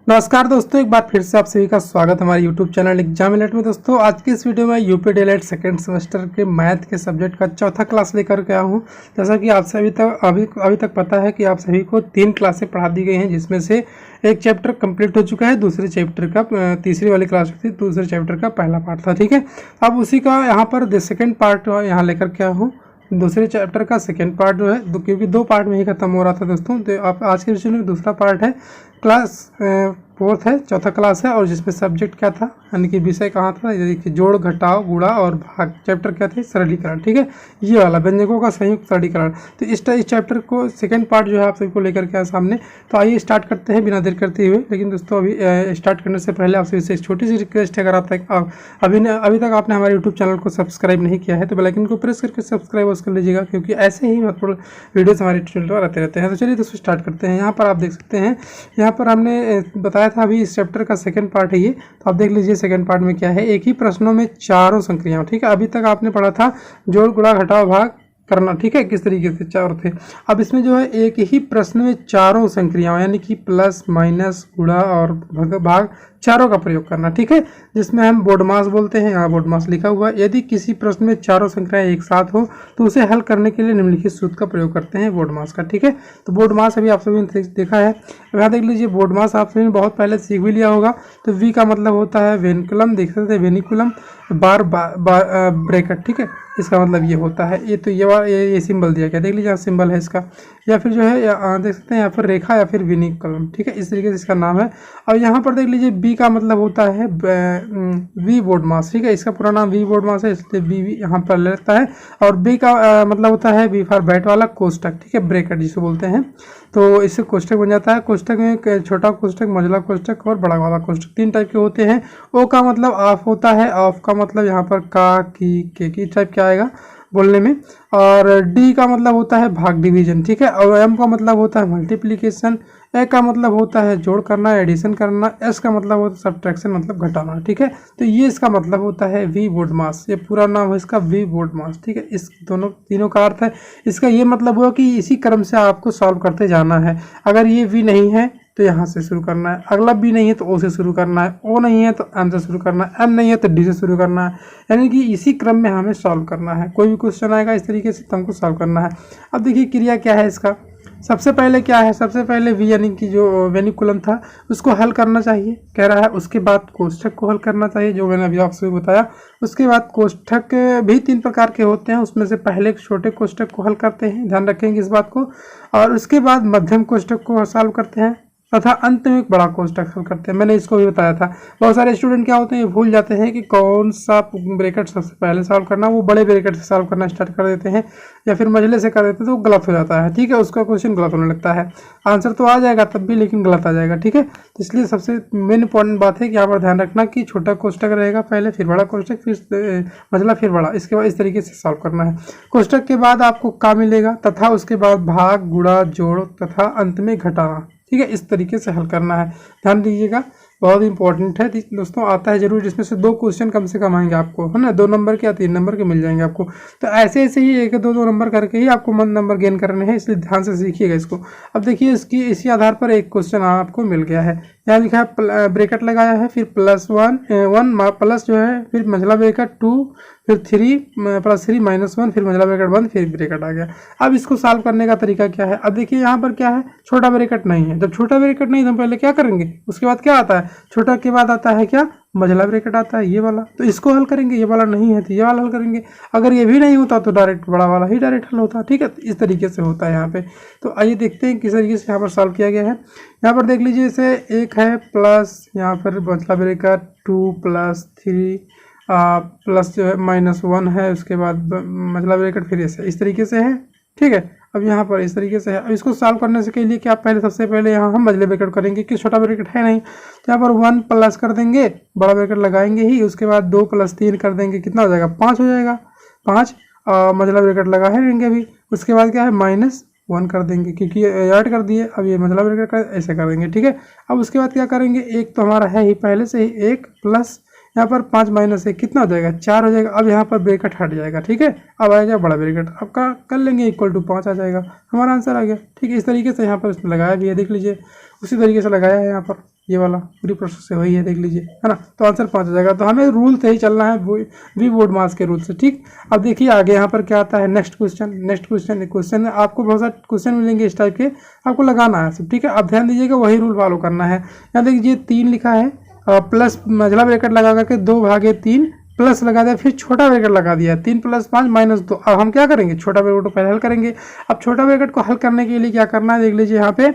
नमस्कार दोस्तों, एक बार फिर से आप सभी का स्वागत हमारे यूट्यूब चैनल एग्जाम अलर्ट में। दोस्तों आज की इस वीडियो में यूपी डीएलएड सेकेंड सेमेस्टर के मैथ के सब्जेक्ट का चौथा क्लास लेकर के आया हूँ। जैसा कि आप सभी तक अभी तक पता है कि आप सभी को 3 क्लासें पढ़ा दी गई हैं, जिसमें से एक चैप्टर कंप्लीट हो चुका है। दूसरे चैप्टर का तीसरी वाली क्लास थी, दूसरे चैप्टर का पहला पार्ट था। ठीक है, अब उसी का यहाँ पर सेकेंड पार्ट यहाँ लेकर के आया हूँ। दूसरे चैप्टर का सेकेंड पार्ट जो है क्योंकि 2 पार्ट में ही खत्म हो रहा था दोस्तों, तो आप आज के विषय में दूसरा पार्ट है। क्लास 4th है, चौथा क्लास है, और जिसमें सब्जेक्ट क्या था यानी कि विषय कहाँ था, ये देखिए जोड़ घटाव गुणा और भाग। चैप्टर क्या थे, सरलीकरण। ठीक है, ये वाला व्यंजकों का संयुक्त सरलीकरण। तो इस चैप्टर को सेकंड पार्ट जो है आप सबको लेकर के आए सामने। तो आइए स्टार्ट करते हैं बिना देर करते हुए। लेकिन दोस्तों अभी स्टार्ट करने से पहले आपसे एक छोटी सी रिक्वेस्ट है, अगर आप अभी तक आपने हमारे यूट्यूब चैनल को सब्सक्राइब नहीं किया है तो बेल आइकन को प्रेस करके सब्सक्राइब कर लीजिएगा, क्योंकि ऐसे ही महत्वपूर्ण वीडियोस हमारे चैनल पर आते रहते हैं। तो चलिए दोस्तों स्टार्ट करते हैं। यहाँ पर आप देख सकते हैं, यहाँ पर हमने बताया था अभी इस चैप्टर का सेकंड पार्ट है ये। तो आप देख लीजिए सेकंड पार्ट में क्या है। एक ही प्रश्नों में चारों संक्रियाओं, ठीक है, अभी तक आपने पढ़ा था जोड़ गुणा घटाव भाग करना, ठीक है, किस तरीके से चार थे। अब इसमें जो है एक ही प्रश्न में चारों संक्रियाओं यानी कि प्लस माइनस गुणा और भाग चारों का प्रयोग करना, ठीक है, जिसमें हम बोडमास बोलते हैं। यहाँ बोडमास लिखा हुआ है। यदि किसी प्रश्न में चारों संख्याएं एक साथ हो तो उसे हल करने के लिए निम्नलिखित सूत्र का प्रयोग करते हैं बोडमास का। ठीक है, तो बोडमास अभी आप सभी ने देखा है। अब यहाँ देख लीजिए बोडमास आप सभी ने बहुत पहले सीख भी लिया होगा। तो वी का मतलब होता है वेनिकुलम, देख सकते थे वेनिकुलम, बार ब्रैकेट, ठीक है, इसका मतलब ये होता है। ये तो ये सिंबल दिया गया, देख लीजिए यहाँ सिंबल है इसका। या फिर जो है देख सकते हैं यहाँ पर रेखा या फिर विनिकुलम, ठीक है, इस तरीके से इसका नाम है। और यहाँ पर देख लीजिए बी का मतलब होता है वी बोडमास, ठीक है, इसका पूरा नाम वी बोडमास है, इसलिए बी यहाँ पर लगता है। और बी का मतलब होता है बी फॉर बैट वाला कोष्टक, ठीक है, ब्रैकेट जिसे बोलते हैं। तो इससे कोष्टक बन जाता है। कोष्टक में छोटा कोष्टक, मझला कोष्टक और बड़ा वाला कोष्टक 3 टाइप के होते हैं। ओ का मतलब ऑफ होता है, ऑफ का मतलब यहाँ पर का की टाइप क्या आएगा बोलने में। और डी का मतलब होता है भाग डिवीजन, ठीक है, और एम का मतलब होता है मल्टीप्लिकेशन, ए का मतलब होता है जोड़ करना, एडिशन करना, एस का मतलब होता है सब्ट्रैक्शन मतलब घटाना, ठीक है। तो ये इसका मतलब होता है वी बोडमास, ये पूरा नाम है इसका वी बोडमास, ठीक है। इस तीनों का अर्थ है, इसका ये मतलब हुआ कि इसी क्रम से आपको सॉल्व करते जाना है। अगर ये वी नहीं है तो यहाँ से शुरू करना है, अगला बी नहीं है तो ओ से शुरू करना है, ओ नहीं है तो एम से शुरू करना है, एम नहीं है तो डी से शुरू करना है, यानी कि इसी क्रम में हमें सॉल्व करना है। कोई भी क्वेश्चन आएगा इस तरीके से तो हमको सॉल्व करना है। अब देखिए क्रिया क्या है इसका। सबसे पहले क्या है, सबसे पहले वी यानी कि जो वेनिकुलम था उसको हल करना चाहिए कह रहा है। उसके बाद कोष्ठक को हल करना चाहिए, जो मैंने अभी आपसे बताया। उसके बाद कोष्ठक भी 3 प्रकार के होते हैं, उसमें से पहले छोटे कोष्ठक को हल करते हैं, ध्यान रखेंगे इस बात को। और उसके बाद मध्यम कोष्ठक को सॉल्व करते हैं तथा अंत में एक बड़ा कोष्ठक हल करते हैं। मैंने इसको भी बताया था। बहुत सारे स्टूडेंट क्या होते हैं, भूल जाते हैं कि कौन सा ब्रैकेट सबसे पहले सॉल्व करना, वो बड़े ब्रैकेट से सॉल्व करना स्टार्ट कर देते हैं या फिर मझले से कर देते हैं, तो वो गलत हो जाता है, ठीक है, उसका क्वेश्चन गलत होने लगता है। आंसर तो आ जाएगा तब भी, लेकिन गलत आ जाएगा, ठीक है। तो इसलिए सबसे मेन इंपॉर्टेंट बात है कि यहाँ पर ध्यान रखना कि छोटा कोष्ठक रहेगा पहले, फिर बड़ा कोष्ठक, फिर मझला, फिर बड़ा, इसके बाद इस तरीके से सॉल्व करना है। कोष्ठक के बाद आपको का मिलेगा तथा उसके बाद भाग गुणा जोड़ तथा अंत में घटाना, ठीक है, इस तरीके से हल करना है। ध्यान दीजिएगा, बहुत इंपॉर्टेंट है दोस्तों, आता है जरूर। इसमें से 2 क्वेश्चन कम से कम आएंगे आपको, है ना, 2 नंबर के या 3 नंबर के मिल जाएंगे आपको। तो ऐसे ऐसे ही 1-2 नंबर करके ही आपको नंबर गेन करने हैं, इसलिए ध्यान से सीखिएगा इसको। अब देखिए इसी आधार पर एक क्वेश्चन आपको मिल गया है। यहाँ लिखा है ब्रैकेट लगाया है, फिर +1 प्लस जो है, फिर मझला ब्रैकेट 2, फिर 3 +3 -1, फिर मझला ब्रैकेट 1, फिर ब्रैकेट आ गया। अब इसको सॉल्व करने का तरीका क्या है। अब देखिए यहाँ पर क्या है, छोटा ब्रैकेट नहीं है। जब छोटा ब्रैकेट नहीं तो हम पहले क्या करेंगे, उसके बाद क्या आता है, छोटा के बाद आता है क्या, मझला ब्रैकेट आता है, ये वाला। तो इसको हल करेंगे, ये वाला नहीं है तो ये वाला हल करेंगे। अगर ये भी नहीं होता तो डायरेक्ट बड़ा वाला ही डायरेक्ट हल होता, ठीक है। तो इस तरीके से होता है यहाँ पे। तो आइए देखते हैं किस तरीके से यहाँ पर सॉल्व किया गया है। यहाँ पर देख लीजिए, जैसे एक है प्लस, यहाँ पर मझला ब्रैकेट 2 + 3 प्लस जो है -1 है, उसके बाद मझला ब्रैकेट, फिर ऐसे इस तरीके से है, ठीक है। अब यहाँ पर इस तरीके से है। अब इसको सॉल्व करने से के लिए क्या, पहले सबसे पहले यहाँ हम मझले ब्रैकेट करेंगे कि छोटा ब्रैकेट है नहीं, तो यहाँ पर 1 प्लस कर देंगे, बड़ा ब्रैकेट लगाएंगे ही, उसके बाद 2 + 3 कर देंगे, कितना हो जाएगा, 5 हो जाएगा, 5 मझला ब्रैकेट लगा है देंगे अभी। उसके बाद क्या है, -1 कर देंगे क्योंकि ऐड कर दिए, अब ये मझला ब्रैकेट ऐसे कर देंगे, ठीक है। अब उसके बाद क्या करेंगे, एक तो हमारा है ही पहले से ही, 1 प्लस यहाँ पर 5 - 1 कितना हो जाएगा, 4 हो जाएगा। अब यहाँ पर ब्रैकेट हट जाएगा, ठीक है। अब आएगा बड़ा ब्रैकेट, अब का कर लेंगे =5 आ जाएगा, हमारा आंसर आ गया, ठीक है। इस तरीके से यहाँ पर लगाया भी है, देख लीजिए, उसी तरीके से लगाया है यहाँ पर। ये वाला पूरी प्रोसेस से वही है, देख लीजिए, है ना। तो आंसर 5 आ जाएगा। तो हमें रूल से ही चलना है, वी बोर्ड मास के रूल से, ठीक। अब देखिए आगे यहाँ पर क्या आता है, नेक्स्ट क्वेश्चन आपको बहुत सारे क्वेश्चन मिलेंगे इस टाइप के, आपको लगाना है सब, ठीक है। अब ध्यान दीजिएगा, वही रूल फॉलो करना है। यहाँ देखिए 3 लिखा है, प्लस मझला ब्रैकेट लगा करके 2/3 प्लस लगा दिया, फिर छोटा ब्रैकेट लगा दिया, 3 + 5 - 2। अब हम क्या करेंगे, छोटा ब्रैकेट को पहले हल करेंगे। अब छोटा ब्रैकेट को हल करने के लिए क्या करना है, देख लीजिए यहाँ पे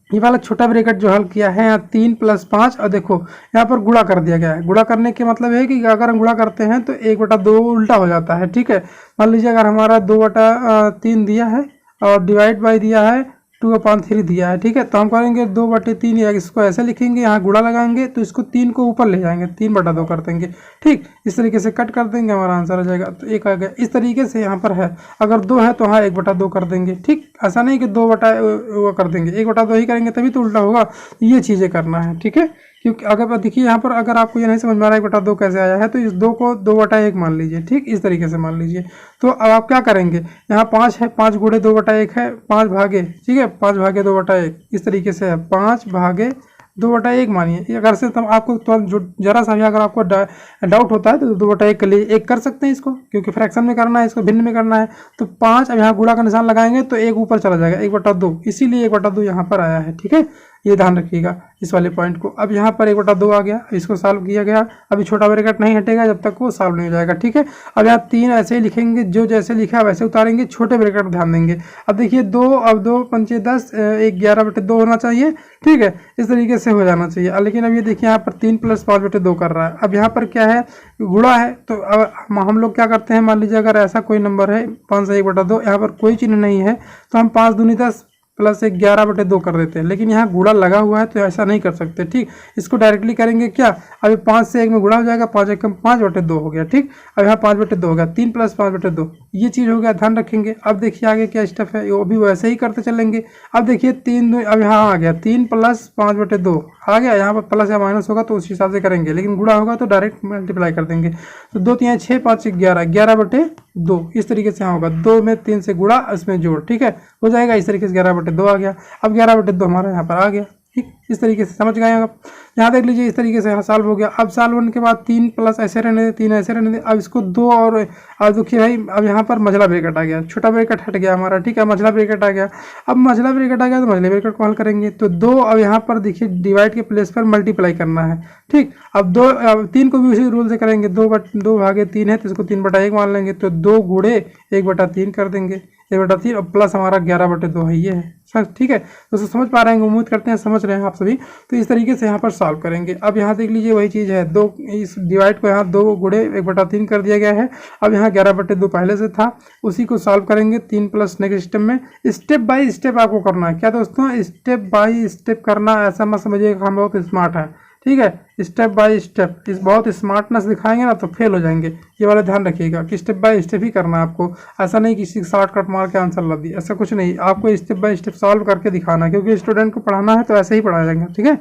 ये वाला छोटा ब्रैकेट जो हल किया है, यहाँ 3 + 5, और देखो यहाँ पर गुणा कर दिया गया है। गुणा करने के मतलब है कि अगर हम गुणा करते हैं तो 1/2 उल्टा हो जाता है, ठीक है। मान लीजिए अगर हमारा 2/3 दिया है और डिवाइड बाई दिया है 2/3 दिया है, ठीक है। तो हम करेंगे 2/3, या इसको ऐसे लिखेंगे, यहाँ गुणा लगाएंगे तो इसको 3 को ऊपर ले जाएंगे, 3/2 कर देंगे, ठीक। इस तरीके से कट कर देंगे, हमारा आंसर आ जाएगा। तो 1 आ गया। इस तरीके से यहाँ पर है, अगर 2 है तो हाँ 1/2 कर देंगे, ठीक। ऐसा नहीं कि 2 वो कर देंगे, 1/2 ही करेंगे तभी तो उल्टा होगा। ये चीज़ें करना है, ठीक है। क्योंकि अगर देखिए यहाँ पर अगर आपको ये नहीं समझ में आ रहा है 1/2 कैसे आया है, तो इस 2 को 2/1 मान लीजिए, ठीक। इस तरीके से मान लीजिए। तो अब आप क्या करेंगे, यहाँ 5 है, 5 × 2/1 है, 5 भागे, ठीक है, 5 भागे 2/1 इस तरीके से है, 5 भागे 2/1 मानिए। अगर से तब आपको तो जो जरा सा भी अगर आपको डाउट होता है तो 2/1 के लिए 1 कर सकते हैं इसको, क्योंकि फ्रैक्शन में करना है, इसको भिन्न में करना है। तो 5, अब यहाँ गुणा का निशान लगाएंगे तो 1 ऊपर चला जाएगा, 1/2, इसीलिए 1/2 यहाँ पर आया है, ठीक है। ये ध्यान रखिएगा इस वाले पॉइंट को। अब यहाँ पर 1/2 आ गया, इसको सॉल्व किया गया। अभी छोटा ब्रैकेट नहीं हटेगा जब तक वो सॉल्व नहीं हो जाएगा, ठीक है। अब यहाँ 3 ऐसे ही लिखेंगे, जो जैसे लिखा है वैसे उतारेंगे, छोटे ब्रैकेट पर ध्यान देंगे। अब देखिए 2, अब 2 × 5 = 10, 1 11/2 होना चाहिए, ठीक है। इस तरीके से हो जाना चाहिए। लेकिन अब ये देखिए यहाँ पर 3 + 5/2 कर रहा है। अब यहाँ पर क्या है, गुणा है, तो अब हम लोग क्या करते हैं, मान लीजिए अगर ऐसा कोई नंबर है 5 से 1/2, यहाँ पर कोई चिन्ह नहीं है, तो हम 5 दूनी 10 + 1 11/2 कर देते हैं। लेकिन यहाँ गुणा लगा हुआ है तो ऐसा नहीं कर सकते, ठीक। इसको डायरेक्टली करेंगे क्या, अभी 5 से 1 में गुणा हो जाएगा, 5 × 1 = 5/2 हो गया, ठीक। अब यहाँ 5/2 हो गया, 3 + 5/2 ये चीज़ हो गया, ध्यान रखेंगे। अब देखिए आगे क्या स्टेप है, वो भी वैसे ही करते चलेंगे। अब देखिए 3 अब यहाँ आ गया, 3 + 5/2 आ गया। यहाँ पर प्लस या माइनस होगा तो उस हिसाब से करेंगे, लेकिन गुणा होगा तो डायरेक्ट मल्टीप्लाई कर देंगे। तो 2 × 3 = 6, 5 × 11 11/2 इस तरीके से यहाँ होगा, 2 में 3 से गुणा, इसमें जोड़, ठीक है, हो जाएगा। इस तरीके से 11/2 आ गया। अब 11/2 हमारा यहाँ पर आ गया, ठीक। इस तरीके से समझ गए आप। यहाँ देख लीजिए इस तरीके से यहाँ सॉल्व हो गया। अब सॉल्व होने के बाद 3 प्लस ऐसे रहने दे, 3 ऐसे रहने दे। अब इसको 2 और अब देखिए भाई, अब यहाँ पर मझला ब्रैकेट आ गया, छोटा ब्रैकेट हट गया हमारा, ठीक है, मझला ब्रैकेट आ गया। अब मझला ब्रैकेट आ गया तो मझले ब्रैकेट को हल करेंगे। तो 2 अब यहाँ पर देखिए डिवाइड के प्लेस पर मल्टीप्लाई करना है, ठीक। अब 2 अब 3 को भी उसी रूल से करेंगे, 2/3 है तो इसको 3/1 मान लेंगे, तो 2 × 1/3 कर देंगे, 1/3 और प्लस हमारा 11/2 है, ये है सर, ठीक है। तो समझ पा रहे हैं, उम्मीद करते हैं समझ रहे हैं आप सभी। तो इस तरीके से यहाँ पर सॉल्व करेंगे। अब यहाँ देख लीजिए वही चीज़ है, 2 इस डिवाइड को यहाँ 2 × 1/3 कर दिया गया है। अब यहाँ 11/2 पहले से था, उसी को सॉल्व करेंगे 3 प्लस नेक्स्ट स्टेप में। स्टेप बाय स्टेप आपको करना है, क्या दोस्तों, स्टेप बाय स्टेप करना। ऐसा मत समझिएगा हम बहुत स्मार्ट हैं, ठीक है। स्टेप बाय स्टेप, इस बहुत स्मार्टनेस दिखाएंगे ना तो फेल हो जाएंगे, ये वाला ध्यान रखिएगा कि स्टेप बाय स्टेप ही करना है आपको। ऐसा नहीं किसी शॉर्टकट मार के आंसर ला दी, ऐसा कुछ नहीं, आपको स्टेप बाय स्टेप सॉल्व करके दिखाना है, क्योंकि स्टूडेंट को पढ़ाना है तो ऐसे ही पढ़ाया जाएगा, ठीक है।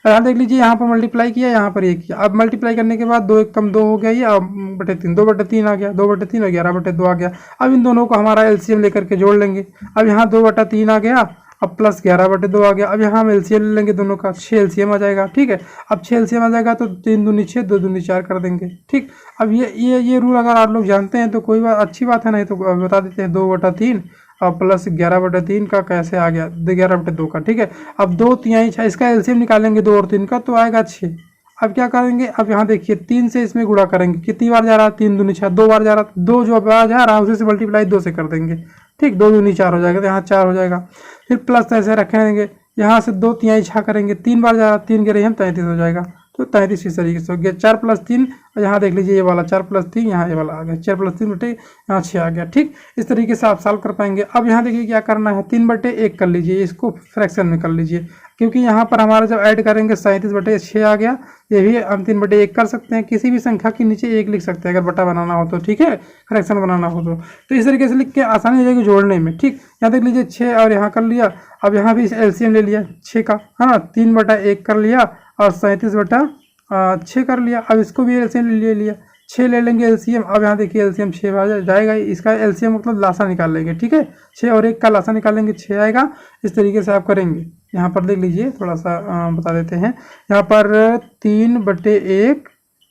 यहाँ देख लीजिए यहाँ पर मल्टीप्लाई किया, यहाँ पर ये किया। अब मल्टीप्लाई करने के बाद 2 × 1 = 2 हो गया, ये अब 2/3 2/3 आ गया, 2/3 और 11/2 आ गया। अब इन दोनों को हमारा एलसीएम लेकर के जोड़ लेंगे। अब यहाँ 2/3 आ गया, अब प्लस 11/2 आ गया। अब यहाँ हम एलसीएम ले लेंगे दोनों का, 6 एलसीएम आ जाएगा, ठीक है। अब 6 एलसीएम आ जाएगा तो 3 दूनी 6, 2 दूनी 4 कर देंगे, ठीक। अब ये रूल अगर आप लोग जानते हैं तो कोई बात अच्छी बात है, नहीं तो बता देते हैं। 2/3 और प्लस 11/3 का कैसे आ गया, 11/2 का, ठीक है। अब 2 × 3 इसका एलसीएम निकालेंगे 2 और 3 का, तो आएगा 6। अब क्या करेंगे, अब यहाँ देखिए 3 से इसमें गुणा करेंगे, कितनी बार जा रहा है, 3 दूनी 6, 2 बार जा रहा है, 2 जो बार जा रहा है उसी से मल्टीप्लाई 2 से कर देंगे, ठीक। 2 दूनी 4 हो जाएगा, तो यहाँ 4 हो जाएगा। फिर प्लस ऐसे रखेंगे, यहाँ से 2 × 6 करेंगे, 3 बार जा रहा है, 3 के रही हम 33 हो जाएगा। तो 33 इस तरीके से हो गया। 4 + 3 और यहाँ देख लीजिए ये वाला 4 + 3, यहाँ ये वाला आ गया, 4 + 3 बटे यहाँ 6 आ गया, ठीक। इस तरीके से आप सॉल्व कर पाएंगे। अब यहाँ देखिए क्या करना है, 3/1 कर लीजिए, इसको फ्रैक्शन में कर लीजिए, क्योंकि यहाँ पर हमारा जब ऐड करेंगे 37/6 आ गया। ये भी हम 3/1 कर सकते हैं, किसी भी संख्या के नीचे 1 लिख सकते हैं अगर बटा बनाना हो तो, ठीक है, फ्रैक्शन बनाना हो तो इस तरीके से लिख के आसानी हो जाएगी जोड़ने में, ठीक। यहाँ देख लीजिए 6 और यहाँ कर लिया। अब यहाँ भी एलसीएम ले लिया 6 का, है ना, 3/1 कर लिया और 37/6 कर लिया। अब इसको भी एलसीएम ले लिया, 6 ले लेंगे एलसीएम। अब यहाँ देखिए एलसीएम 6 आ जाएगा, इसका एलसीएम मतलब लासा निकाल लेंगे, ठीक है। 6 और 1 का लासा निकालेंगे, 6 आएगा। इस तरीके से आप करेंगे। यहाँ पर देख लीजिए, थोड़ा सा बता देते हैं। यहाँ पर 3/1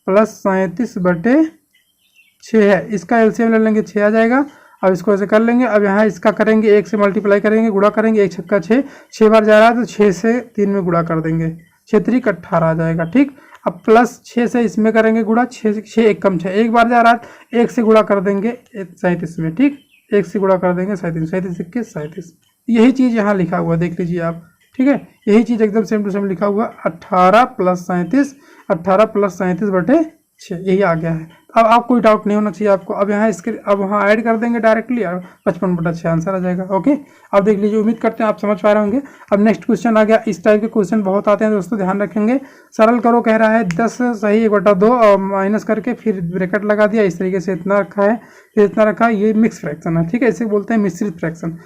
प्लस 37/6 है, इसका एलसीएम ले लेंगे, 6 आ जाएगा। अब इसको ऐसे कर लेंगे। अब यहाँ इसका करेंगे 1 से मल्टीप्लाई करेंगे, गुणा करेंगे, 1 छक्का 6, 6 बार जा रहा है तो 6 से 3 में गुणा कर देंगे, 6 3 18 आ जाएगा, ठीक। अब प्लस 6 से इसमें करेंगे गुणा, 6 1 कम 6, 1 बार जा रहा है, 1 से गुणा कर देंगे 37 में, ठीक। 1 से गुणा कर देंगे 37, 37 21 37। यही चीज़ यहाँ लिखा हुआ देख लीजिए आप, ठीक है। यही चीज़ एकदम सेम टू सेम लिखा हुआ, 18 प्लस 37, 18 प्लस 37/6, यही आ गया है। अब आप कोई डाउट नहीं होना चाहिए आपको। अब यहाँ इसके अब वहाँ ऐड कर देंगे डायरेक्टली, और 55/6 आंसर आ जाएगा। ओके, अब देख लीजिए, उम्मीद करते हैं आप समझ पा रहे होंगे। अब नेक्स्ट क्वेश्चन आ गया। इस टाइप के क्वेश्चन बहुत आते हैं दोस्तों, ध्यान रखेंगे। सरल करो कह रहा है, 10 सही 1/2 और माइनस करके फिर ब्रैकेट लगा दिया, इस तरीके से इतना रखा है, फिर इतना रखा है, ये मिक्स फ्रैक्शन है, ठीक है। इसे बोलते हैं मिश्रित फ्रैक्शन,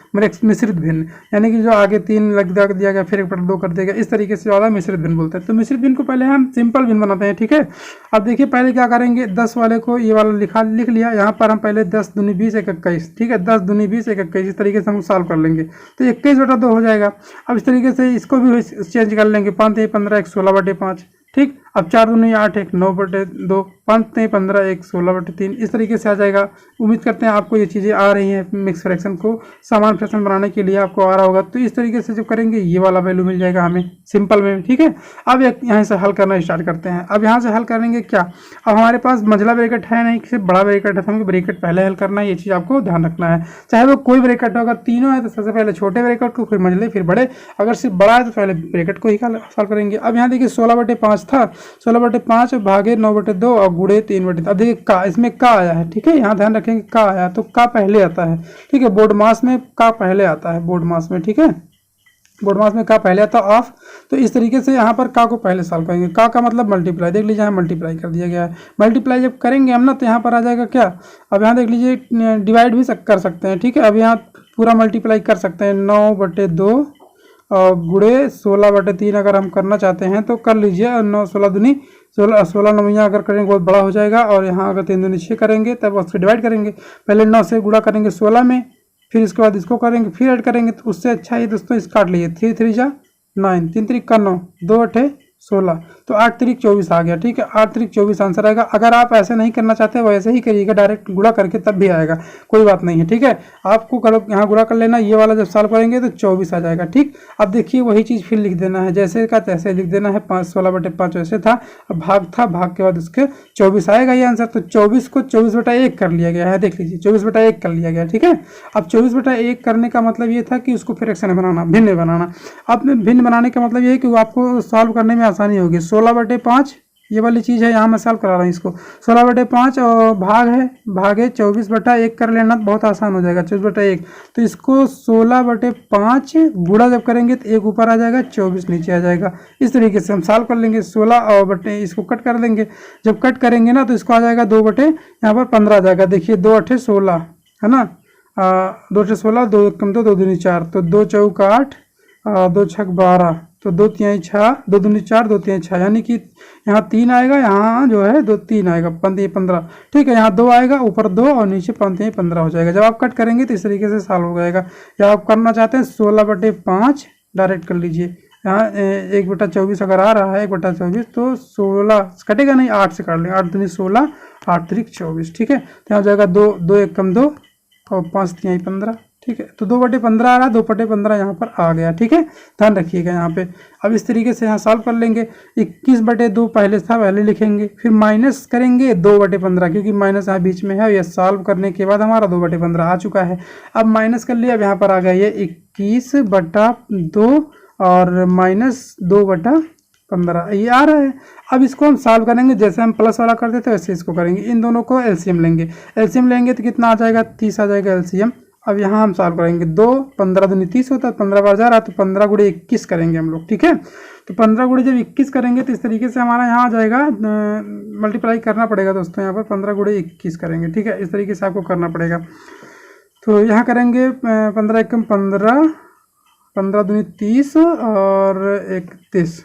मिश्रित भिन्न, यानी कि जो आगे 3 लग दिया गया, फिर 1/2 कर दिया गया, इस तरीके से ज़्यादा मिश्रित भिन्न बोलते हैं। तो मिश्रित भिन्न को पहले हम सिंपल भिन्न बनाते हैं, ठीक है। अब देखिए पहले क्या करेंगे, 10 वाले को ये वाला लिख लिया। यहाँ पर हम पहले 10 दूनी 20 1 21, ठीक है। 10 दूनी 20 1 21, इस तरीके से हम सॉल्व कर लेंगे, तो 21/2 हो जाएगा। अब इस तरीके से इसको भी चेंज कर लेंगे, 5 3 15 1 16/5, ठीक। अब 4 दूनी 8 1 9/2, 5 3 15 1 16/3, इस तरीके से आ जाएगा। उम्मीद करते हैं आपको ये चीज़ें आ रही हैं। मिक्स फ्रैक्शन को समान फ्रैक्शन बनाने के लिए आपको आ रहा होगा। तो इस तरीके से जब करेंगे ये वाला वैल्यू मिल जाएगा हमें सिंपल में, ठीक है। अब एक यहाँ से हल करना स्टार्ट करते हैं। अब यहाँ से हल करेंगे क्या, अब हमारे पास मंझला ब्रैकेट है नहीं, सिर्फ बड़ा ब्रैकेट है, तो हमें ब्रैकेट पहले हल करना है, ये चीज़ आपको ध्यान रखना है। चाहे वो कोई ब्रैकेट हो, अगर तीनों है तो सबसे पहले छोटे ब्रैकेट को, फिर मंझले, फिर बड़े। अगर सिर्फ बड़ा है तो पहले ब्रैकेट को ही सॉल्व करेंगे। अब यहाँ देखिए 16/5 था, 16/5 भागे 9/2 और गुणे 3/3। अब देखिए का, इसमें का आया है, ठीक है। यहाँ ध्यान रखेंगे का आया, तो का पहले आता है, ठीक है। बोर्ड मास में का पहले आता है, बोर्ड मास में, ठीक है। बोर्ड मास में का पहले आता है ऑफ। तो इस तरीके से यहाँ पर का को पहले सॉल्व करेंगे। का मतलब मल्टीप्लाई, देख लीजिए यहाँ मल्टीप्लाई कर दिया गया है। मल्टीप्लाई जब करेंगे हम ना, तो यहाँ पर आ जाएगा क्या, अब यहाँ देख लीजिए डिवाइड भी कर सकते हैं, ठीक है। अब यहाँ पूरा मल्टीप्लाई कर सकते हैं, 9/2 और गुणे 16/3 अगर हम करना चाहते हैं तो कर लीजिए। 9 16 दूनी 16, 16 9 अगर करेंगे बहुत बड़ा हो जाएगा। और यहाँ अगर 3 दूनी 6 करेंगे तब उसको डिवाइड करेंगे, पहले 9 से गुणा करेंगे 16 में, फिर इसके बाद इसको करेंगे, फिर ऐड करेंगे। तो उससे अच्छा ही दोस्तों इस काट लीजिए, 3 3 जा 9, 3 3 का 9, 2 8 16, तो 8 3 24 आ गया, ठीक है। 8 3 24 आंसर आएगा। अगर आप ऐसे नहीं करना चाहते वैसे ही करिएगा, डायरेक्ट गुणा करके तब भी आएगा, कोई बात नहीं है, ठीक है। आपको करो यहाँ गुणा कर लेना, ये वाला जब सॉल्व करेंगे तो 24 आ जाएगा, ठीक। अब देखिए वही चीज़ फिर लिख देना है, जैसे का तैसे लिख देना है। 16/5 वैसे था, अब भाग था, भाग के बाद उसके 24 आएगा ये आंसर। तो 24 को 24/1 कर लिया गया है, देख लीजिए 24/1 कर लिया गया, ठीक है। अब 24/1 करने का मतलब ये था कि उसको फ्रैक्शन बनाना, भिन्न बनाना। अब भिन्न बनाने का मतलब ये है कि आपको सॉल्व करने में आसानी होगी। 16/5 ये वाली चीज़ है, यहाँ मैं सॉल्व करा रहा हूँ इसको। 16/5 और भाग है, भागे 24/1 कर लेना, बहुत आसान हो जाएगा। 24/1, तो इसको 16/5 गुणा जब करेंगे तो 1 ऊपर आ जाएगा, 24 नीचे आ जाएगा। इस तरीके से हम सॉल्व कर लेंगे। 16 और बटे इसको कट कर देंगे, जब कट करेंगे ना तो इसको आ जाएगा 2/यहाँ पर 15 आ जाएगा। देखिए 2 8 16 है ना, 2 8 16, 2 1 कम 2, 2 दूनी 4, तो 2 4 8, 2 6 12, तो 2 3 6, 2 दूनी 4, 2 3 6, यानी कि यहाँ 3 आएगा, यहाँ जो है 2 3 आएगा, 15, ठीक है। यहाँ 2 आएगा, ऊपर 2 और नीचे 15 हो जाएगा। जब आप कट करेंगे तो इस तरीके से सॉल्व हो जाएगा। या आप करना चाहते हैं 16/5 डायरेक्ट कर लीजिए। यहाँ 1/24 अगर आ रहा है, 1/24, तो 16 कटेगा नहीं, 8 से काट लेंगे, 8 दूनी 16, 8 3 24, ठीक है। तो यहाँ जाएगा 2 2 1 कम 2 और 5 3 15, ठीक है। तो 2/15 आ रहा है, 2/15 यहाँ पर आ गया, ठीक है। ध्यान रखिएगा यहाँ पे। अब इस तरीके से यहाँ सॉल्व कर लेंगे। 21/2 पहले था, पहले लिखेंगे, फिर माइनस करेंगे 2/15, क्योंकि माइनस यहाँ बीच में है। यह सॉल्व करने के बाद हमारा 2/15 आ चुका है। अब माइनस कर लिया, अब यहाँ पर आ गया ये 21/2 और माइनस 2/15 ये आ रहा है। अब इसको हम सॉल्व करेंगे, जैसे हम प्लस वाला करते थे वैसे इसको करेंगे। इन दोनों को एलसीएम लेंगे, एलसीएम लेंगे तो कितना आ जाएगा, 30 आ जाएगा एलसीएम। अब यहाँ हम सॉल्व करेंगे, 2 15 दूनी 30 होता है, 15 बार जा रहा है, तो 15 गुणे 21 करेंगे हम लोग, ठीक है। तो 15 गुणे जब 21 करेंगे तो इस तरीके से हमारा यहाँ आ जाएगा, मल्टीप्लाई करना पड़ेगा दोस्तों। यहाँ पर 15 गुणे 21 करेंगे, ठीक है। इस तरीके से आपको करना पड़ेगा। तो यहाँ करेंगे 15 एकम 15, 15 दूनी 30 और 31,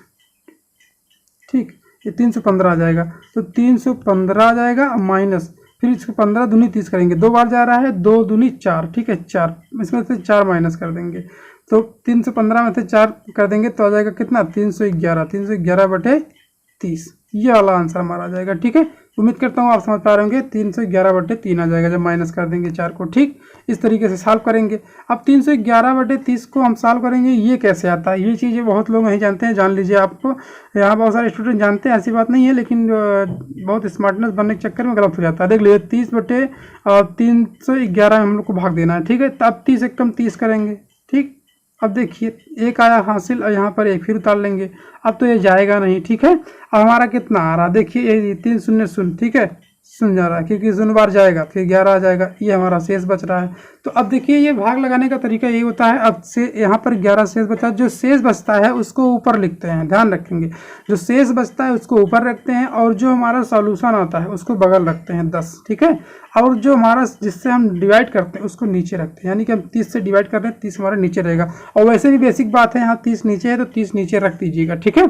ठीक। ये 315 आ जाएगा। तो 315 आ जाएगा माइनस, फिर इसको 15 दूनी 30 करेंगे, 2 बार जा रहा है, 2 दूनी 4, ठीक है 4, इसमें से 4 माइनस कर देंगे। तो 315 में से 4 कर देंगे तो आ जाएगा कितना 311, 311/30, ये वाला आंसर हमारा आ जाएगा। ठीक है, उम्मीद करता हूँ आप समझ पा रहे होंगे। 311/3 आ जाएगा जब माइनस कर देंगे 4 को। ठीक, इस तरीके से सॉल्व करेंगे। अब 311/30 को हम सॉल्व करेंगे, ये कैसे आता है, ये चीज़ें बहुत लोग नहीं जानते हैं, जान लीजिए। आपको यहाँ बहुत सारे स्टूडेंट जानते हैं, ऐसी बात नहीं है, लेकिन बहुत स्मार्टनेस बनने के चक्कर में गलत हो जाता है। देख लीजिए 30/311 हम लोग को भाग देना है। ठीक है, तब 30 एक कम 30 करेंगे। ठीक, अब देखिए एक आया हासिल और यहाँ पर एक फिर उतार लेंगे। अब तो ये जाएगा नहीं। ठीक है, अब हमारा कितना आ रहा, देखिए ये 3 शून्य शून्य, ठीक है, शून्य जा रहा है क्योंकि शून्य बार जाएगा, फिर 11 आ जाएगा, ये हमारा शेष बच रहा है। तो अब देखिए ये भाग लगाने का तरीका यही होता है। अब से यहाँ पर 11 शेष बचा, जो शेष बचता है उसको ऊपर लिखते हैं, ध्यान रखेंगे, जो शेष बचता है उसको ऊपर रखते हैं और जो हमारा सॉल्यूशन आता है उसको बगल रखते हैं 10। ठीक है, और जो हमारा जिससे हम डिवाइड करते हैं उसको नीचे रखते हैं, यानी कि हम 30 से डिवाइड कर रहे हैं, 30 हमारा नीचे रहेगा। और वैसे भी बेसिक बात है, यहाँ 30 नीचे है तो 30 नीचे रख दीजिएगा। ठीक है,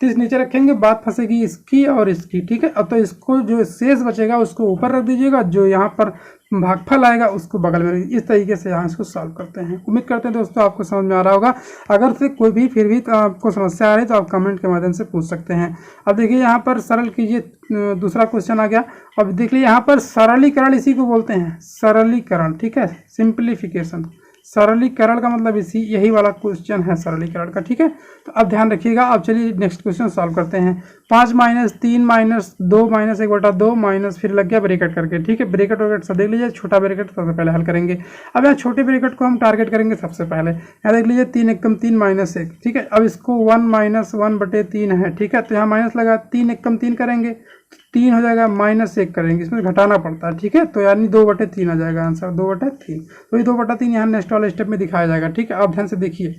30 नीचे रखेंगे, बात फंसेगी इसकी और इसकी। ठीक है, अब तो इसको जो शेष बचेगा उसको ऊपर रख दीजिएगा, जो यहाँ पर भागफल आएगा उसको बगल में। इस तरीके से यहाँ इसको सॉल्व करते हैं। उम्मीद करते हैं दोस्तों आपको समझ में आ रहा होगा। अगर से कोई भी फिर भी आपको समस्या आ रही है तो आप कमेंट के माध्यम से पूछ सकते हैं। अब देखिए यहाँ पर सरल कीजिए, दूसरा क्वेश्चन आ गया। अब देख लीजिए यहाँ पर सरलीकरण इसी को बोलते हैं, सरलीकरण। ठीक है, सिंप्लीफिकेशन, सरलीकरण का मतलब इसी यही वाला क्वेश्चन है सरलीकरण का। ठीक है, तो अब ध्यान रखिएगा। अब चलिए नेक्स्ट क्वेश्चन सॉल्व करते हैं। 5 - 3 - 2 - 1/2 माइनस फिर लग गया ब्रैकेट करके। ठीक है, ब्रैकेट वैकेट सब देख लीजिए, छोटा ब्रैकेट सबसे पहले हल करेंगे। अब यहाँ छोटे ब्रैकेट को हम टारगेट करेंगे सबसे पहले। यहाँ देख लीजिए 3 एकम 3 - 1। ठीक है, अब इसको 1 - 1/3 है। ठीक है, तो यहाँ माइनस लगा, 3 एकम 3 करेंगे, 3 हो जाएगा, -1 करेंगे, इसमें घटाना पड़ता है। ठीक है, तो यानी 2/3 आ जाएगा आंसर, 2/3। तो ये 2/3 यहाँ नेक्स्ट वाले स्टेप में दिखाया जाएगा। ठीक है, अब ध्यान से देखिए।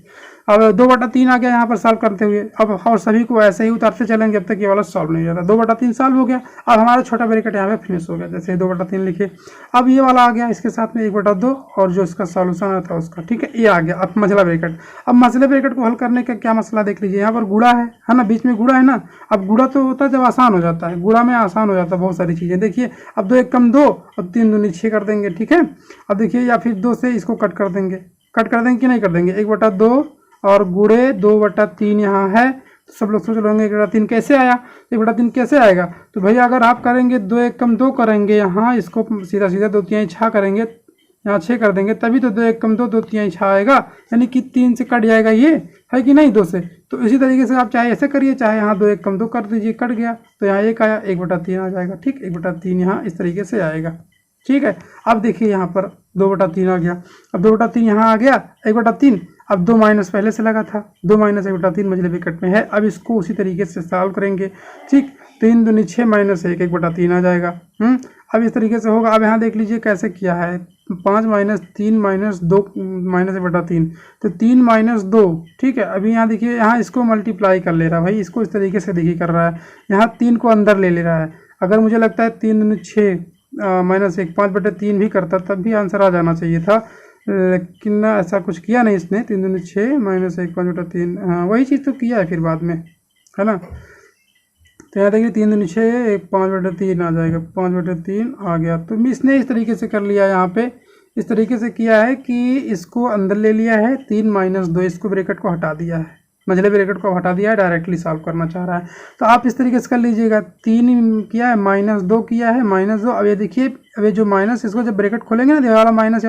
अब 2/3 आ गया यहाँ पर सॉल्व करते हुए। अब और सभी को ऐसे ही उतारते चलेंगे जब तक ये वाला सॉल्व नहीं हो जाता। 2/3 सॉल्व हो गया। अब हमारा छोटा ब्रैकेट यहाँ पे फिनिश हो गया, जैसे 2/3 लिखे। अब ये वाला आ गया, इसके साथ में 1/2 और जो इसका सॉल्यूशन था उसका। ठीक है, ये आ गया। अब मझला ब्रैकेट, अब मझले ब्रैकेट को हल करने का क्या मसला देख लीजिए। यहाँ पर गुणा है ना, बीच में गुणा है ना। अब गुणा तो होता है जब आसान हो जाता है, गुणा में आसान हो जाता है बहुत सारी चीज़ें। देखिए अब 2 एकम 2 और 3 दूनी 6 कर देंगे। ठीक है, अब देखिए या फिर 2 से इसको कट कर देंगे, कि नहीं कर देंगे, 1/2 और गुणे 2/3 यहाँ है। तो सब लोग सोच रहे 1/3 कैसे आया, 1/3 कैसे आएगा। तो भैया अगर आप करेंगे 2 एकम 2 करेंगे, यहाँ इसको सीधा सीधा 2 तिहाई 6 करेंगे, यहाँ 6 कर देंगे, तभी तो 2 एकम 2 2 तिहाई 6 आएगा, यानी कि 3 से कट जाएगा, ये है कि नहीं 2 से। तो इसी तरीके से आप चाहे ऐसे करिए, चाहे यहाँ 2 एकम 2 कर दीजिए, कट गया तो यहाँ 1 आया, 1/3 आ जाएगा। ठीक, 1/3 यहाँ इस तरीके से आएगा। ठीक है, अब देखिए यहाँ पर 2/3 आ गया। अब 2/3 यहाँ आ गया, 1/3। अब 2 माइनस पहले से लगा था, 2 - 1/3 मझले ब्रैकेट में है। अब इसको उसी तरीके से सॉल्व करेंगे। ठीक, 3 दूनी 6 - 1 1/3 आ जाएगा। अब इस तरीके से होगा। अब यहाँ देख लीजिए कैसे किया है, 5 - 3 - 2 -1/3, तो 3 - 2। ठीक है, अभी यहाँ देखिए, यहाँ इसको मल्टीप्लाई कर ले रहा है भाई, इसको इस तरीके से देखिए कर रहा है, यहाँ 3 को अंदर ले ले रहा है। अगर मुझे लगता है 3 दूनी 6 -1 5/3 भी करता तब भी आंसर आ जाना चाहिए था, लेकिन ना ऐसा कुछ किया नहीं इसने। 3 दूनी 6 -1 5/3, हाँ वही चीज़ तो किया है फिर बाद में, है ना। तो यहाँ देखिए 3 दूनी 6 5/3 आ जाएगा, 5/3 आ गया। तो इसने इस तरीके से कर लिया, यहाँ पे इस तरीके से किया है कि इसको अंदर ले लिया है, 3 - 2 इसको ब्रैकेट को हटा दिया है, मझले ब्रैकेट को हटा दिया है, डायरेक्टली सॉल्व करना चाह रहा है। तो आप इस तरीके से कर लीजिएगा। 3 किया है, -2 किया है, -2। अब ये देखिए, अब ये जो माइनस, इसको जब ब्रैकेट खोलेंगे ना, ये वाला माइनस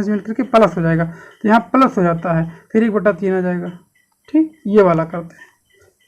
मिल करके प्लस हो जाएगा, तो यहाँ प्लस हो जाता है, फिर 1/3 आ जाएगा। ठीक, ये वाला करते हैं।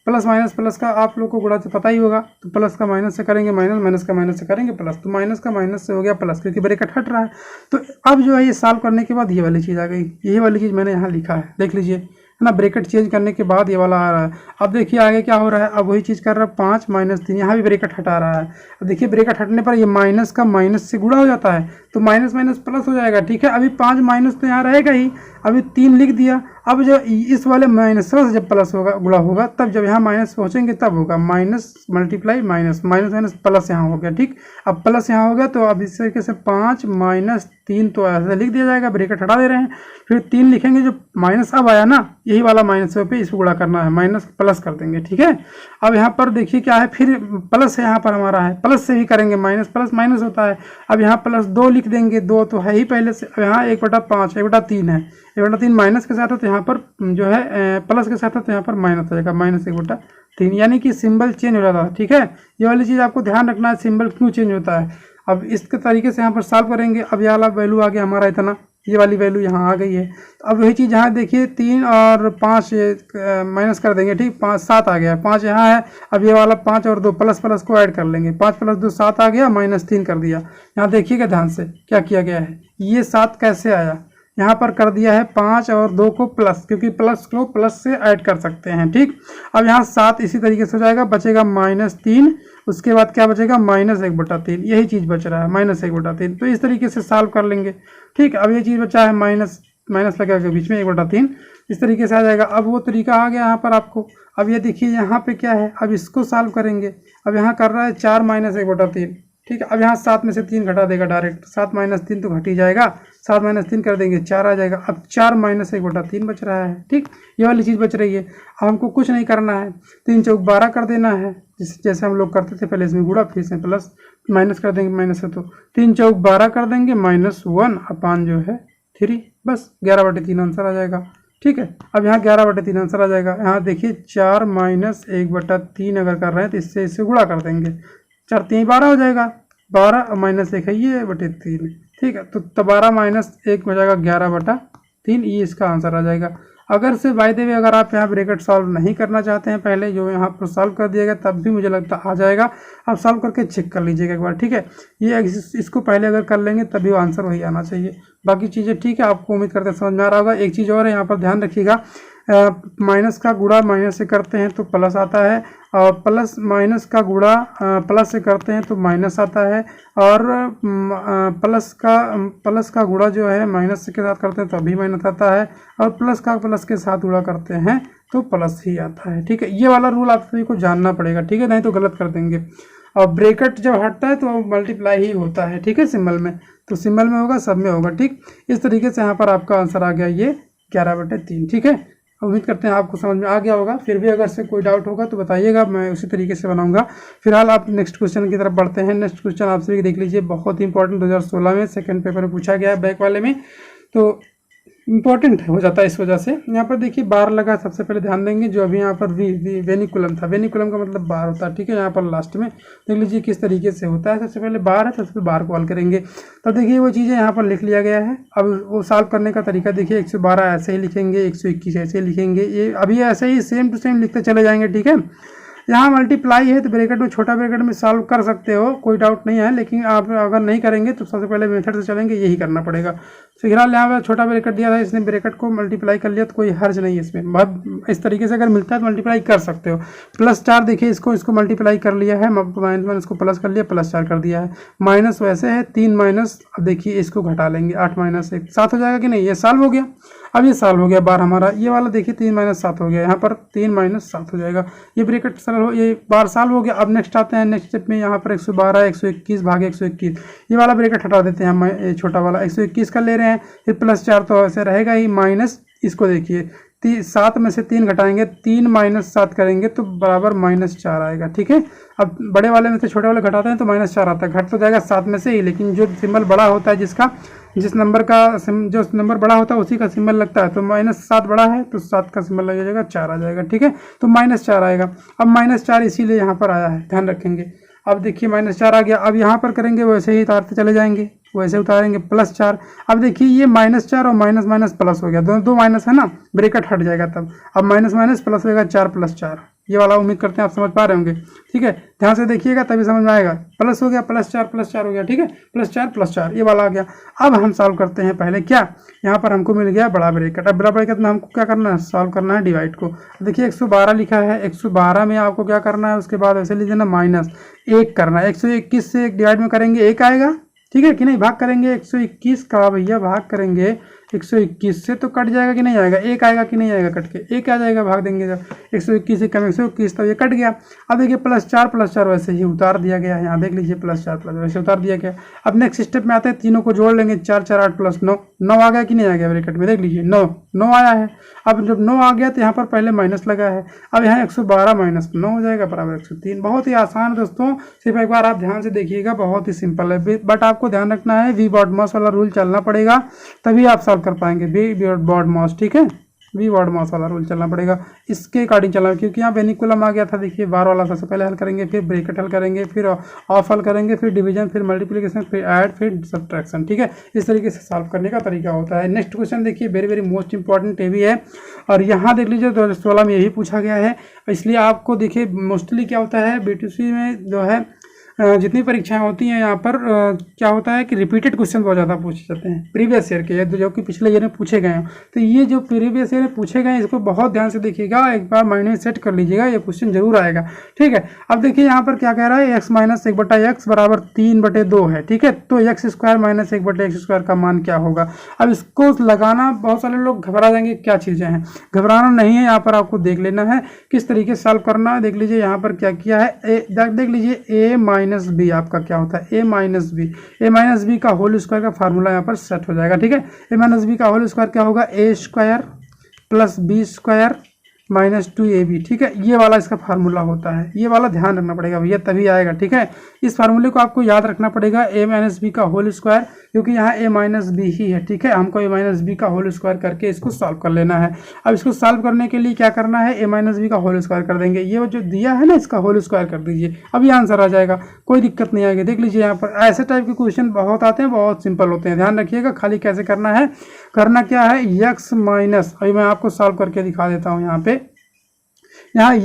प्लस माइनस, प्लस का आप लोग को गुणा तो पता ही होगा, तो प्लस का माइनस से करेंगे माइनस, माइनस का माइनस से करेंगे प्लस, तो माइनस का माइनस से हो गया प्लस, क्योंकि ब्रैकेट हट रहा है। तो अब जो है ये सॉल्व करने के बाद ये वाली चीज़ आ गई, यही वाली चीज़ मैंने यहाँ लिखा है, देख लीजिए, है ना। ब्रैकेट चेंज करने के बाद ये वाला आ रहा है। अब देखिए आगे क्या हो रहा है, अब वही चीज़ कर रहा है, 5 - 3, यहाँ भी ब्रैकेट हटा रहा है। अब देखिए ब्रैकेट हटने पर ये माइनस का माइनस से गुणा हो जाता है, तो माइनस माइनस प्लस हो जाएगा। ठीक है, अभी 5 माइनस तो यहाँ रहेगा ही, अभी 3 लिख दिया। अब जो इस वाले माइनस से जब प्लस होगा, गुणा होगा, तब जब यहाँ माइनस पहुँचेंगे तब होगा minus multiply minus, minus minus plus यहाँ हो गया। ठीक, अब प्लस यहाँ हो गया, तो अब इस तरीके से 5 - 3 तो ऐसे लिख दिया जाएगा, ब्रैकेट हटा दे रहे हैं। फिर 3 लिखेंगे, जो माइनस अब आया ना, यही वाला माइनस पे इसको गुणा करना है, माइनस प्लस कर देंगे, ठीक है। अब यहाँ पर देखिए क्या है, फिर प्लस है यहाँ पर हमारा है, प्लस से भी करेंगे, माइनस प्लस माइनस होता है। अब यहाँ प्लस 2 लिख देंगे, 2 तो है ही पहले से। अब यहाँ 1/5 1/3 है, 1/3 माइनस के साथ है तो यहाँ पर जो है प्लस के साथ है तो यहाँ पर माइनस हो जाएगा, -1/3, यानी कि सिंबल चेंज हो जाता है, ठीक है। ये वाली चीज़ आपको ध्यान रखना है, सिंबल क्यों चेंज होता है। अब इसके तरीके से यहाँ पर सॉल्व करेंगे। अब ये वाला वैल्यू आ गया हमारा इतना, ये वाली वैल्यू यहाँ आ गई है। तो अब वही चीज़ यहाँ देखिए 3 और 5 माइनस कर देंगे, ठीक, 5 7 आ गया, 5 यहाँ है। अब ये वाला 5 और 2 प्लस प्लस को ऐड कर लेंगे, 5 + 2 7 आ गया, -3 कर दिया। यहाँ देखिएगा ध्यान से क्या किया गया है, ये 7 कैसे आया, यहाँ पर कर दिया है 5 और 2 को प्लस, क्योंकि प्लस को प्लस से ऐड कर सकते हैं, ठीक। अब यहाँ 7 इसी तरीके से हो जाएगा, बचेगा -3, उसके बाद क्या बचेगा -1/3, यही चीज़ बच रहा है -1/3। तो इस तरीके से सॉल्व कर लेंगे, ठीक। अब ये चीज़ बचा है माइनस लगा के बीच में 1/3, इस तरीके से आ जाएगा। अब वो तरीका आ गया यहाँ पर आपको। अब ये देखिए यहाँ पे क्या है, अब इसको सॉल्व करेंगे। अब यहाँ कर रहा है 4 - 1/3, ठीक है। अब यहाँ 7 में से 3 घटा देगा डायरेक्ट, 7 - 3 तो घट ही जाएगा, 7 - 3 कर देंगे 4 आ जाएगा। अब 4 - 1/3 बच रहा है, ठीक, ये वाली चीज़ बच रही है। अब हमको कुछ नहीं करना है, 3 × 4 = 12 कर देना है, जैसे हम लोग करते थे पहले, इसमें गुणा फिर से प्लस माइनस कर देंगे, माइनस है तो 3 × 4 = 12 कर देंगे, -1/, जो है 3, बस 11/3 आंसर आ जाएगा, ठीक है। अब यहाँ 11/3 आंसर आ जाएगा। यहाँ देखिए 4 - 1/3 अगर कर रहे हैं तो इससे गुणा कर देंगे, 4 × 3 = 12 हो जाएगा, 12 और -1 है ये /3, ठीक है। तो 12 - 1 हो जाएगा 11/3, ये इसका आंसर आ जाएगा। अगर से बाय द वे अगर आप यहाँ ब्रैकेट सॉल्व नहीं करना चाहते हैं पहले, जो यहाँ पर सॉल्व कर दिया गया, तब भी मुझे लगता आ जाएगा। आप सॉल्व करके चेक कर लीजिएगा एक बार, ठीक है। ये इसको पहले अगर कर लेंगे तभी वो आंसर वही आना चाहिए। बाकी चीज़ें ठीक है, आपको उम्मीद करते हैं समझ में आ रहा होगा। एक चीज़ और है, यहाँ पर ध्यान रखिएगा, माइनस का गुणा माइनस से करते हैं तो प्लस आता है, और प्लस माइनस का गुणा प्लस से करते हैं तो माइनस आता है, और प्लस का गुणा जो है माइनस के साथ करते हैं तो अभी माइनस आता है, और प्लस का प्लस के साथ गुणा करते हैं तो प्लस ही आता है, ठीक है। ये वाला रूल आप सभी को जानना पड़ेगा, ठीक है, नहीं तो गलत कर देंगे। और ब्रैकेट जब हटता है तो मल्टीप्लाई ही होता है, ठीक है, सिंबल में, तो सिंबल में होगा, सब में होगा, ठीक। इस तरीके से यहाँ पर आपका आंसर आ गया ये 11/3, ठीक है। उम्मीद करते हैं आपको समझ में आ गया होगा। फिर भी अगर से कोई डाउट होगा तो बताइएगा, मैं उसी तरीके से बनाऊंगा। फिलहाल आप नेक्स्ट क्वेश्चन की तरफ बढ़ते हैं। नेक्स्ट क्वेश्चन आप सभी देख लीजिए, बहुत ही इंपॉर्टेंट, 2016 में सेकंड पेपर में पूछा गया है, बैक वाले में, तो इंपॉर्टेंट हो जाता है इस वजह से। यहाँ पर देखिए बार लगा, सबसे पहले ध्यान देंगे, जो अभी यहाँ पर वेनिकुलम था, वेनिकुलम का मतलब बार होता है, ठीक है। यहाँ पर लास्ट में देख लीजिए किस तरीके से होता है। सबसे पहले बार है, सबसे पहले बार कॉल करेंगे, तब देखिए वो चीज़ें यहाँ पर लिख लिया गया है। अब वो सॉल्व करने का तरीका देखिए, 112 ऐसे ही लिखेंगे, 121 ऐसे ही लिखेंगे, ये अभी ऐसे ही सेम टू सेम लिखते चले जाएंगे, ठीक है। यहाँ मल्टीप्लाई है तो ब्रैकेट में, छोटा ब्रैकेट में सॉल्व कर सकते हो, कोई डाउट नहीं है, लेकिन आप अगर नहीं करेंगे तो सबसे पहले मेथड से चलेंगे, यही करना पड़ेगा। फिलहाल यहाँ पर छोटा ब्रैकेट दिया था, इसने ब्रैकेट को मल्टीप्लाई कर लिया तो कोई हर्ज नहीं है इसमें। इस तरीके से अगर मिलता है तो मल्टीप्लाई कर सकते हो। +4 देखिए, इसको मल्टीप्लाई कर लिया है, -1 इसको प्लस कर लिया, +4 कर दिया है। माइनस वैसे है 3 माइनस, अब देखिए इसको घटा लेंगे, 8 - 1 7 हो जाएगा कि नहीं, ये सॉल्व हो गया। अब ये सॉल्व हो गया बार हमारा, ये वाला देखिए 3 - 7 हो गया, यहाँ पर 3 - 7 हो जाएगा, ये ब्रैकेट सॉल्व, ये बार सॉल्व हो गया। अब नेक्स्ट आते हैं, नेक्स्ट स्टेप में यहाँ पर 112 121 भागे 121, ये वाला ब्रैकेट हटा देते हैं हम, ये छोटा वाला 121 का ले रहे हैं, फिर +4 तो ऐसे रहेगा ही, माइनस इसको देखिए 7 में से 3 घटाएंगे, 3 - 7 करेंगे तो बराबर -4 आएगा, ठीक है। अब बड़े वाले में से छोटे वाले घटाते हैं तो -4 आता है, घट तो जाएगा 7 में से ही, लेकिन जो सिंबल बड़ा होता है, जिस नंबर का जो नंबर बड़ा होता है उसी का सिंबल लगता है, तो -7 बड़ा है तो 7 का सिंबल लग जाएगा, 4 आ जाएगा, ठीक है। तो -4 आएगा। अब -4 इसीलिए यहाँ पर आया है, ध्यान रखेंगे। अब देखिए -4 आ गया, अब यहाँ पर करेंगे वैसे ही उतारते चले जाएंगे, वैसे उतारेंगे, +4। अब देखिए ये -4 और माइनस माइनस प्लस हो गया, दो माइनस है ना, ब्रैकेट हट जाएगा तब। अब माइनस माइनस प्लस होगा, 4 + 4, ये वाला उम्मीद करते हैं आप समझ पा रहे होंगे, ठीक है। ध्यान से देखिएगा तभी समझ में आएगा, प्लस हो गया, +4 हो गया, ठीक है, +4 ये वाला आ गया। अब हम सॉल्व करते हैं पहले क्या, यहाँ पर हमको मिल गया बड़ा ब्रैकेट। अब बड़ा ब्रैकेट में हमको क्या करना है, सॉल्व करना है डिवाइड को। देखिए 112 लिखा है, 112 में आपको क्या करना है, उसके बाद ऐसे लीजिए ना, -1 करना है। 121 से डिवाइड में करेंगे 1 आएगा, ठीक है कि नहीं, भाग करेंगे 121 का, भैया भाग करेंगे 121 से तो कट जाएगा कि नहीं आएगा, 1 आएगा कि नहीं आएगा, कट के 1 आ जाएगा, भाग देंगे जब 121 से कम 121 तो ये कट गया। अब देखिए +4 वैसे ही उतार दिया गया है, यहाँ देख लीजिए +4 वैसे उतार दिया गया। अब नेक्स्ट स्टेप में आते हैं, तीनों को जोड़ लेंगे, 4 4 8 + 9 9 आ गया कि नहीं आ गया ब्रैकेट में, देख लीजिए 9 9 आया है। अब जब 9 आ गया तो यहाँ पर पहले माइनस लगा है, अब यहाँ 112 माइनस 9 हो जाएगा बराबर 103। बहुत ही आसान है दोस्तों, सिर्फ एक बार आप ध्यान से देखिएगा, बहुत ही सिंपल है। बट आपको ध्यान रखना है वी बॉडमॉस वाला रूल चलना पड़ेगा, तभी आप सॉल्व कर पाएंगे। वी बॉडमॉस, ठीक है, वी बॉडमॉस वाला रूल चलना पड़ेगा, इसके अकॉर्डिंग चलना, क्योंकि यहाँ वेनिकुलम आ गया था। देखिए बार वाला सबसे पहले हल करेंगे, फिर ब्रैकेट हल करेंगे, फिर ऑफ हल करेंगे, फिर डिवीजन, फिर मल्टीप्लिकेशन, फिर ऐड, फिर सब्ट्रैक्शन, ठीक है। इस तरीके से सॉल्व करने का तरीका होता है। नेक्स्ट क्वेश्चन देखिए, वेरी वेरी मोस्ट इंपॉर्टेंट ये भी है, और यहाँ देख लीजिए 2016 में यही पूछा गया है, इसलिए आपको देखिए मोस्टली क्या होता है BTC में जो है जितनी परीक्षाएं होती हैं यहाँ पर क्या होता है कि रिपीटेड क्वेश्चन बहुत ज़्यादा पूछे जाते हैं प्रीवियस ईयर के, जो कि पिछले ईयर में पूछे गए हैं। तो ये जो प्रीवियस ईयर में पूछे गए हैं इसको बहुत ध्यान से देखिएगा, एक बार माइंड में सेट कर लीजिएगा, ये क्वेश्चन जरूर आएगा, ठीक है। अब देखिए यहाँ पर क्या कह रहा है, x माइनस 1/x बराबर 3/2 है, ठीक है। तो x square minus 1/x square का मान क्या होगा। अब इसको लगाना, बहुत सारे लोग घबरा जाएंगे, क्या चीज़ें हैं, घबराना नहीं है, यहाँ पर आपको देख लेना है किस तरीके से सॉल्व करना है। देख लीजिए यहाँ पर क्या किया है, देख लीजिए a माइनस बी आपका क्या होता है, a माइनस बी का होल स्क्वायर का फार्मूला यहाँ पर सेट हो जाएगा, ठीक है। a माइनस बी का होल स्क्वायर क्या होगा, a square plus b square minus 2ab, ठीक है। ये वाला इसका फार्मूला होता है, ये वाला ध्यान रखना पड़ेगा भैया, तभी आएगा, ठीक है। इस फार्मूले को आपको याद रखना पड़ेगा, a माइनस बी का होल स्क्वायर, क्योंकि यहाँ a माइनस बी ही है, ठीक है। हमको a माइनस बी का होल स्क्वायर करके इसको सॉल्व कर लेना है। अब इसको सॉल्व करने के लिए क्या करना है, a माइनस बी का होल स्क्वायर कर देंगे, ये जो दिया है ना इसका होल स्क्वायर कर दीजिए, अब ये आंसर आ जाएगा, कोई दिक्कत नहीं आएगी। देख लीजिए यहाँ पर ऐसे टाइप के क्वेश्चन बहुत आते हैं, बहुत सिंपल होते हैं, ध्यान रखिएगा। खाली कैसे करना है, करना क्या है, x माइनस, अभी मैं आपको सॉल्व करके दिखा देता हूँ। यहाँ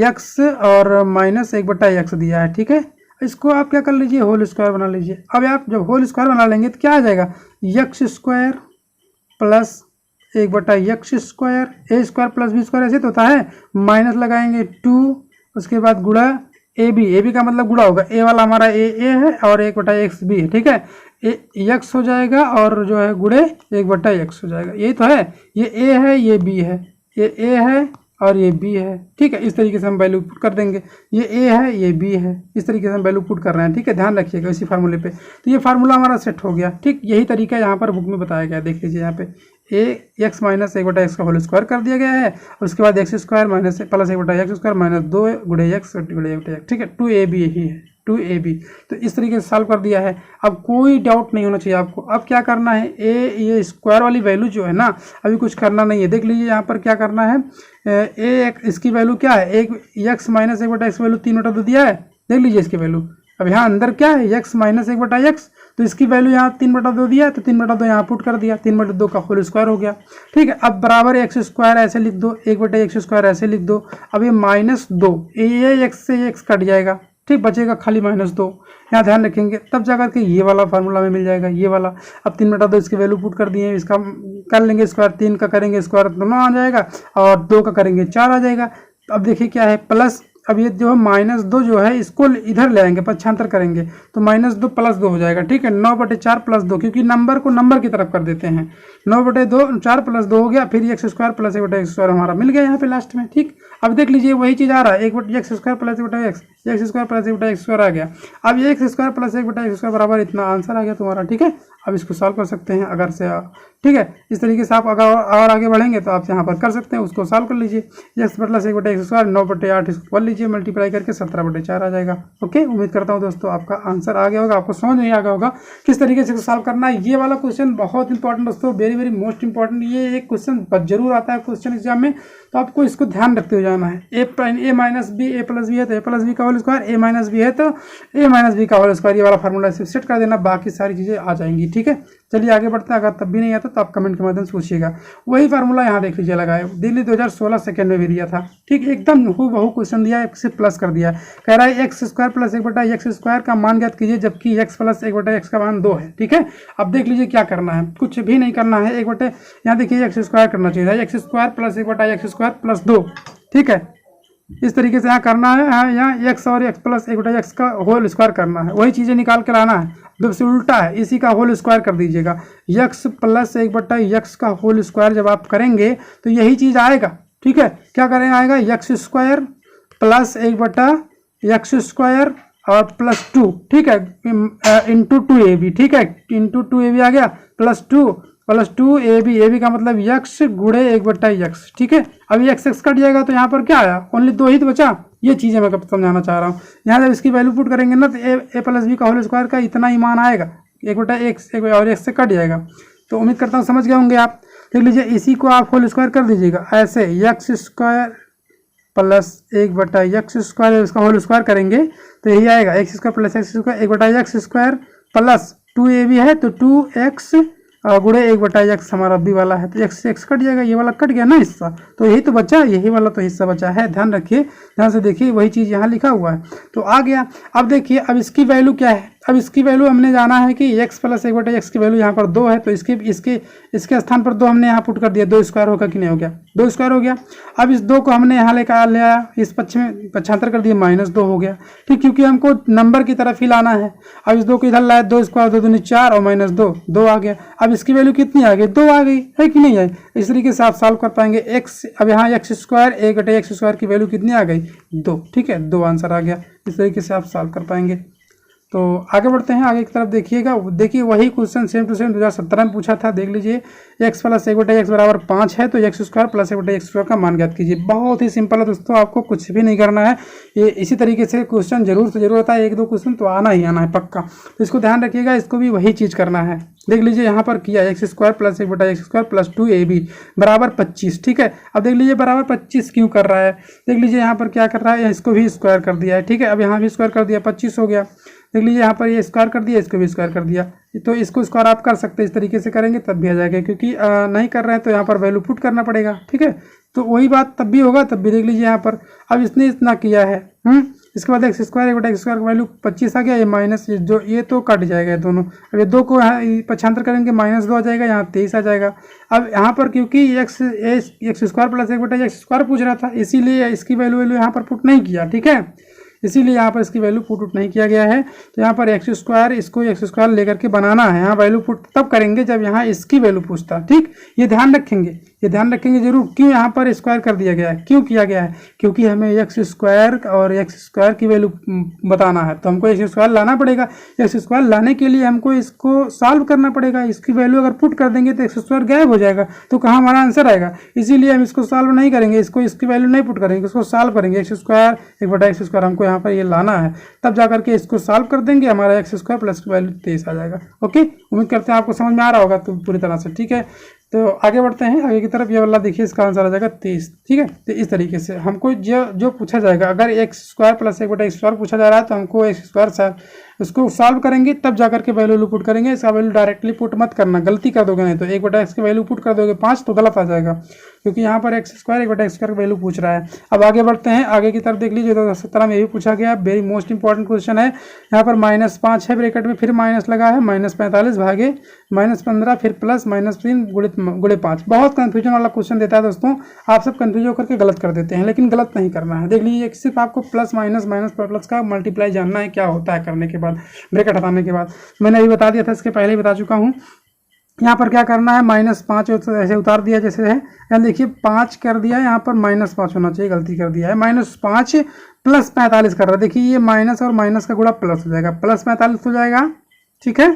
x और माइनस 1/x दिया है, ठीक है। इसको आप क्या कर लीजिए, होल स्क्वायर बना लीजिए। अब आप जब होल स्क्वायर बना लेंगे तो क्या आ जाएगा, x square plus 1/x square, a square plus b square, ऐसे तो होता है। माइनस लगाएंगे 2, उसके बाद गुणा ab का मतलब गुणा होगा, a वाला हमारा a है और 1/x b है, ठीक है। x हो जाएगा और जो है गुणे 1/x हो जाएगा, यही तो है। ये a है, ये b है, ये a है और ये b है, ठीक है। इस तरीके से हम वैल्यू पुट कर देंगे, ये a है, ये b है, इस तरीके से हम वैल्यू पुट कर रहे हैं, ठीक है। ध्यान रखिएगा इसी फार्मूले पे। तो ये फार्मूला हमारा सेट हो गया, ठीक। यही तरीका यहाँ पर बुक में बताया गया है, देख लीजिए यहाँ पे x माइनस 1/x का होल स्क्वायर कर दिया गया है, और उसके बाद x square minus plus 1/x square minus 2 गुणे x गुणे 1/x, ठीक है। 2ab यही है, 2ab। तो इस तरीके से सॉल्व कर दिया है। अब कोई डाउट नहीं होना चाहिए आपको। अब क्या करना है, ये स्क्वायर वाली वैल्यू जो है ना, अभी कुछ करना नहीं है। देख लीजिए यहाँ पर क्या करना है, इसकी वैल्यू क्या है, एक x माइनस 1/x वैल्यू 3/2 दिया है, देख लीजिए इसकी वैल्यू। अब यहाँ अंदर क्या है, x माइनस 1/x, तो इसकी वैल्यू यहाँ 3/2 दिया है, तो 3/2 यहाँ पुट कर दिया, 3/2 का होल स्क्वायर हो गया, ठीक है। अब बराबर x स्क्वायर ऐसे लिख दो, 1/x स्क्वायर ऐसे लिख दो। अब ये -2, ये x से x कट जाएगा, ठीक, बचेगा खाली -2। यहाँ ध्यान रखेंगे, तब जाकर के ये वाला फार्मूला में मिल जाएगा, ये वाला। अब 3/2 इसकी वैल्यू पुट कर दिए, इसका कर लेंगे स्क्वायर, 3 का करेंगे स्क्वायर तो 9 आ जाएगा, और 2 का करेंगे 4 आ जाएगा। अब देखिए क्या है, प्लस, अब ये जो है -2 जो है इसको इधर ले आएंगे, पक्षांतर करेंगे तो -2 + 2 हो जाएगा, ठीक है। 9/4 + 2, क्योंकि नंबर को नंबर की तरफ कर देते हैं। 9/2 4 + 2 हो गया, फिर x square plus 1/x square हमारा मिल गया यहाँ पे लास्ट में, ठीक। अब देख लीजिए वही चीज़ आ रहा है, 1/x square plus 1/x, x square plus 1/x square आ गया। अब ये x square plus 1/x square बराबर इतना आंसर आ गया तुम्हारा, ठीक है। अब इसको सॉल्व कर सकते हैं अगर से, ठीक है। इस तरीके से आप अगर और आगे बढ़ेंगे तो आप यहाँ पर कर सकते हैं, उसको सॉल्व कर लीजिए। x प्लस 1/x स्क्वायर 9/8 इसको कर लीजिए, मल्टीप्लाई करके 17/4 आ जाएगा। ओके, उम्मीद करता हूँ दोस्तों आपका आंसर आ गया होगा, आपको समझ नहीं आ गया होगा किस तरीके से सॉल्व करना है। ये वाला क्वेश्चन बहुत इंपॉर्टेंट दोस्तों, वेरी वेरी मोस्ट इंपॉर्टेंट। ये एक क्वेश्चन जरूर आता है क्वेश्चन एग्जाम में, तो आपको इसको ध्यान रखते हुए जाना है। a minus b, a plus b है तो a प्लस बी का whole square, a minus b है तो a माइनस बी का होल स्क्वायर, ये वाला फार्मूला से सेट कर देना, बाकी सारी चीज़ें आ जाएंगी, ठीक है। चलिए आगे बढ़ते हैं, अगर तब भी नहीं आता तो आप कमेंट के माध्यम से पूछिएगा। वही फार्मूला यहाँ देख लीजिए लगाए, दिल्ली 2016 सेकेंड में भी दिया था, ठीक, एकदम हूबहू क्वेश्चन दिया है, सिर्फ प्लस कर दिया। कह रहा है x square plus 1/x square का मान ज्ञात कीजिए, जबकि x प्लस 1/x का मान 2 है, ठीक है। अब देख लीजिए क्या करना है, कुछ भी नहीं करना है, यहाँ देखिए x स्क्वायर करना चाहिए, x square plus 1/x square plus 2, ठीक है। इस तरीके से यहाँ करना है, यहाँ x और x प्लस 1/x का होल स्क्वायर करना है, वही चीज़ें निकाल के लाना है, जब से उल्टा है इसी का होल स्क्वायर कर दीजिएगा। x प्लस 1/x का होल स्क्वायर जब आप करेंगे तो यही चीज़ आएगा, ठीक है। क्या करेंगे, आएगा x square plus 1/x square और प्लस 2, ठीक है, इंटू 2ab, ठीक है, इंटू 2ab आ गया प्लस 2, प्लस 2ab, ab का मतलब यक्स गुणे 1/x, ठीक है। अब ये x कट जाएगा तो यहाँ पर क्या आया, ओनली 2 ही तो बचा। ये चीज़ें मैं समझाना चाह रहा हूँ। यहाँ जब इसकी वैल्यू पुट करेंगे ना तो a प्लस बी का होल स्क्वायर का इतना ही मान आएगा, 1/x और x से कट जाएगा। तो उम्मीद करता हूँ समझ गए होंगे आप। देख लीजिए इसी को आप होल स्क्वायर कर दीजिएगा ऐसे, x square plus 1/x square, इसका होल स्क्वायर करेंगे तो यही आएगा, x square plus x square 1/x square plus 2ab है तो 2x गुणे 1/x हमारा बी वाला है, तो x से x कट जाएगा, ये वाला कट गया ना हिस्सा, तो यही तो बचा, यही वाला तो हिस्सा बचा है। ध्यान रखिए, ध्यान से देखिए, वही चीज़ यहाँ लिखा हुआ है तो आ गया। अब देखिए अब इसकी वैल्यू क्या है, अब इसकी वैल्यू हमने जाना है कि x प्लस 1/x की वैल्यू यहाँ पर 2 है, तो इसके स्थान पर 2 हमने यहाँ पुट कर दिया, 2 स्क्वायर होगा कि नहीं हो गया, 2 स्क्वायर हो गया। अब इस 2 को हमने यहाँ ले आया, इस पक्ष में पक्षांतर कर दिया, -2 हो गया, ठीक, क्योंकि हमको नंबर की तरफ ही लाना है। अब इस 2 को इधर लाया, 2 स्क्वायर 2 दूनी 4 और -2 2 आ गया। अब इसकी वैल्यू कितनी आ गई, 2 आ गई है कि नहीं है। इस तरीके से आप सॉल्व कर पाएंगे। x, अब यहाँ x स्क्वायर 1/x स्क्वायर की वैल्यू कितनी आ गई, 2, ठीक है, 2 आंसर आ गया। इस तरीके से आप सॉल्व कर पाएंगे। तो आगे बढ़ते हैं, आगे की तरफ देखिएगा। देखिए वही क्वेश्चन सेम टू सेम 2017 में पूछा था। देख लीजिए x प्लस 1/x बराबर 5 है तो x square plus 1/x square का मान ज्ञात कीजिए। बहुत ही सिंपल है दोस्तों, आपको कुछ भी नहीं करना है। ये इसी तरीके से क्वेश्चन जरूर से जरूर होता है, 1-2 क्वेश्चन तो आना ही आना है पक्का, तो इसको ध्यान रखिएगा। इसको भी वही चीज़ करना है। देख लीजिए यहाँ पर किया x square plus 1/x square plus 2ab बराबर 25, ठीक है। अब देख लीजिए बराबर 25 क्यों कर रहा है, देख लीजिए यहाँ पर क्या कर रहा है, इसको भी स्क्वायर कर दिया है, ठीक है। अब यहाँ भी स्क्वायर कर दिया, 25 हो गया। देख लीजिए यहाँ पर ये स्क्वायर कर दिया, इसको भी स्क्वायर कर दिया, तो इसको स्क्वायर आप कर सकते हैं, इस तरीके से करेंगे तब भी आ जाएगा, क्योंकि नहीं कर रहे हैं तो यहाँ पर वैल्यू पुट करना पड़ेगा, ठीक है। तो वही बात तब भी होगा, तब भी देख लीजिए यहाँ पर अब इसने इतना किया है। इसके बाद x स्क्वायर 1/x स्क्वायर का वैल्यू 25 आ गया, ये माइनस जो ये तो कट जाएगा दोनों। अब ये 2 को यहाँ पक्षांतर करेंगे, -2 आ जाएगा, यहाँ 23 आ जाएगा। अब यहाँ पर क्योंकि x square plus 1/x square पूछ रहा था, इसीलिए इसकी वैल्यू यहाँ पर पुट नहीं किया, ठीक है, इसीलिए यहाँ पर इसकी वैल्यू पुट नहीं किया गया है। तो यहाँ पर x स्क्वायर, इसको x स्क्वायर लेकर के बनाना है। यहाँ वैल्यू पुट तब करेंगे जब यहाँ इसकी वैल्यू पूछता, ठीक, ये ध्यान रखेंगे, ये ध्यान रखेंगे जरूर। क्यों यहाँ पर स्क्वायर कर दिया गया है, क्यों किया गया है, क्योंकि हमें x स्क्वायर और x स्क्वायर की वैल्यू बताना है, तो हमको x स्क्वायर लाना पड़ेगा। x स्क्वायर लाने के लिए हमको इसको सॉल्व करना पड़ेगा। इसकी वैल्यू अगर पुट कर देंगे तो x स्क्वायर गायब हो जाएगा, तो कहाँ हमारा आंसर आएगा। इसीलिए हम इसको सॉल्व नहीं करेंगे, इसकी वैल्यू नहीं पुट करेंगे, इसको सॉल्व करेंगे। x स्क्वायर 1/x स्क्वायर हमको यहाँ पर ये लाना है, तब जाकर के इसको सॉल्व कर देंगे, हमारा x स्क्वायर प्लस की वैल्यू 23 आ जाएगा। ओके, उम्मीद करते हैं आपको समझ में आ रहा होगा तो पूरी तरह से, ठीक है। तो आगे बढ़ते हैं, आगे की तरफ। ये वाला देखिए, इसका आंसर आ जाएगा 23, ठीक है। तो इस तरीके से हमको जो पूछा जाएगा, अगर x square plus 1/x square पूछा जा रहा है तो हमको x स्क्वायर उसको सॉल्व करेंगे, तब जाकर के वैल्यू पुट करेंगे। इसका वैल्यू डायरेक्टली पुट मत करना, गलती कर दोगे नहीं तो 1/x की वैल्यू पुट कर दोगे 5 तो गलत आ जाएगा, क्योंकि यहाँ पर x स्क्वायर 1/x स्क्वायर की वैल्यू पूछ रहा है। अब आगे बढ़ते हैं, आगे की तरफ देख लीजिए। 2017 में ये भी पूछा गया, वेरी मोस्ट इंपॉर्टेंट क्वेश्चन है। यहाँ पर -5 है ब्रैकेट में, फिर माइनस लगा है, -45 भागे -15 फिर प्लस -3 गुणे 5। बहुत कंफ्यूजन वाला क्वेश्चन देता है दोस्तों, आप सब कंफ्यूज होकर के गलत कर देते हैं, लेकिन गलत नहीं करना है। देख लीजिए, सिर्फ आपको प्लस माइनस प्लस का मल्टीप्लाई जानना है क्या होता है करने के बाद, ब्रैकेट हटाने के बाद। मैंने अभी बता दिया था, इसके पहले ही बता चुका हूँ। यहाँ पर क्या करना है, -5 ऐसे उतार दिया जैसे है, यहाँ देखिए 5 कर दिया, यहाँ पर -5 होना चाहिए, गलती कर दिया है। -5 प्लस 45 कर रहा है, देखिए ये माइनस और माइनस का गुणा प्लस हो जाएगा, प्लस 45 हो जाएगा, ठीक है,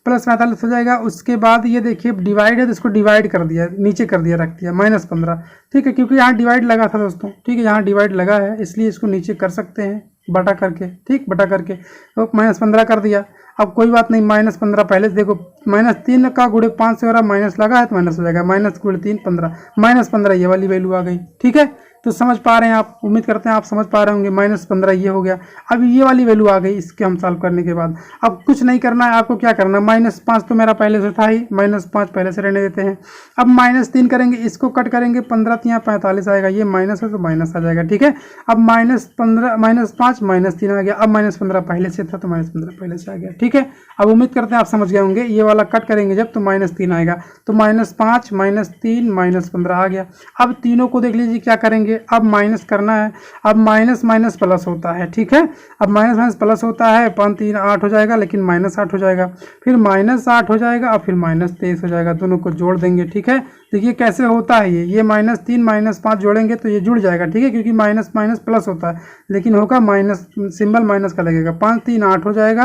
प्लस 45 हो जाएगा। उसके बाद ये देखिए डिवाइड है तो इसको डिवाइड कर दिया, नीचे कर दिया, रख दिया -15, ठीक है, क्योंकि यहाँ डिवाइड लगा था दोस्तों, ठीक है, यहाँ डिवाइड लगा है इसलिए इसको नीचे कर सकते हैं बटा करके, ठीक, बटा करके तो -15 कर दिया। अब कोई बात नहीं, -15 पहले से देखो, -3 का गुणे 5 से हो रहा, माइनस लगा है तो माइनस हो जाएगा, -3 15, -15 ये वाली वैल्यू आ गई, ठीक है। तो समझ पा रहे हैं आप, उम्मीद करते हैं आप समझ पा रहे होंगे। -15 ये हो गया, अब ये वाली वैल्यू आ गई इसके हम सॉल्व करने के बाद। अब कुछ नहीं करना है आपको, क्या करना है, -5 तो मेरा पहले से था ही, -5 पहले से रहने देते हैं। अब -3 करेंगे, इसको कट करेंगे, 15 यहाँ 45 आएगा, ये माइनस है तो माइनस आ जाएगा, ठीक है। अब -15 -5 -3 आ गया, अब -15 पहले से था तो -15 पहले से आ गया, ठीक है। अब उम्मीद करते हैं आप समझ गए होंगे, ये वाला कट करेंगे जब तो -3 आएगा, तो -5 -3 -15 आ गया। अब तीनों को देख लीजिए क्या करेंगे, अब माइनस करना है, अब माइनस माइनस प्लस होता है, ठीक है। अब माइनस माइनस प्लस होता है, 5 3 8 हो जाएगा, लेकिन -8 हो जाएगा, फिर -8 हो जाएगा और फिर -23 हो जाएगा, दोनों को जोड़ देंगे, ठीक है। देखिए कैसे होता है ये -3 -5 जोड़ेंगे तो ये जुड़ जाएगा, ठीक है, क्योंकि माइनस माइनस प्लस होता है, लेकिन होगा माइनस, सिंबल माइनस का लगेगा। 5 3 8 हो जाएगा,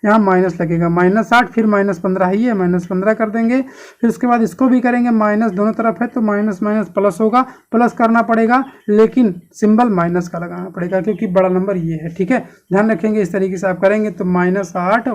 यहाँ माइनस लगेगा, -8 फिर -15 ही है, -15 कर देंगे। फिर उसके बाद इसको भी करेंगे, माइनस दोनों तरफ है तो माइनस माइनस प्लस होगा, प्लस करना पड़ेगा लेकिन सिंबल माइनस का लगाना पड़ेगा क्योंकि बड़ा नंबर ये है, ठीक है, ध्यान रखेंगे। इस तरीके से आप करेंगे तो -8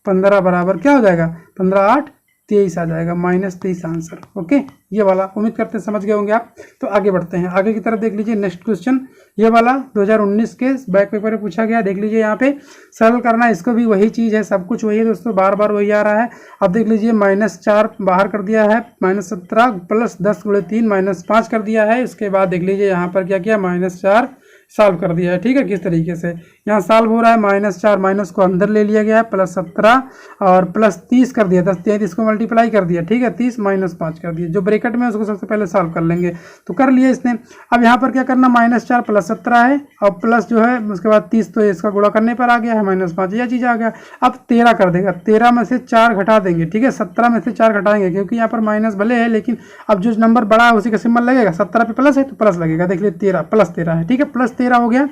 -15 बराबर क्या हो जाएगा, 15 8 23 आ जाएगा, -23 आंसर। ओके, ये वाला उम्मीद करते हैं समझ गए होंगे आप। तो आगे बढ़ते हैं, आगे की तरफ देख लीजिए। नेक्स्ट क्वेश्चन ये वाला 2019 के बैक पेपर में पूछा गया, देख लीजिए यहाँ पे सरल करना, इसको भी वही चीज़ है, सब कुछ वही है दोस्तों, बार बार वही आ रहा है। अब देख लीजिए -4 बाहर कर दिया है, -17 प्लस 10 × 3 -5 कर दिया है। इसके बाद देख लीजिए यहाँ पर क्या किया, -4 सॉल्व कर दिया है, ठीक है। किस तरीके से यहाँ सॉल्व हो रहा है, -4 माइनस को अंदर ले लिया गया है, +17 और +30 कर दिया, 10 33 को मल्टीप्लाई कर दिया, ठीक है, 30 -5 कर दिया, जो ब्रैकेट में उसको सबसे पहले सॉल्व कर लेंगे। तो कर लिया इसने। अब यहाँ पर क्या करना, -4 + 17 है और प्लस जो है उसके बाद 30, तो इसका गुणा करने पर आ गया है -5, यह चीज़ आ गया। अब 13 कर देगा, 13 में से 4 घटा देंगे, ठीक है, 17 में से 4 घटाएंगे क्योंकि यहाँ पर माइनस भले है लेकिन अब जो नंबर बड़ा है उसी का सिंबल लगेगा, 17 पे प्लस है तो प्लस लगेगा, देख लीजिए 13 +13 है, ठीक है, +13 हो गया।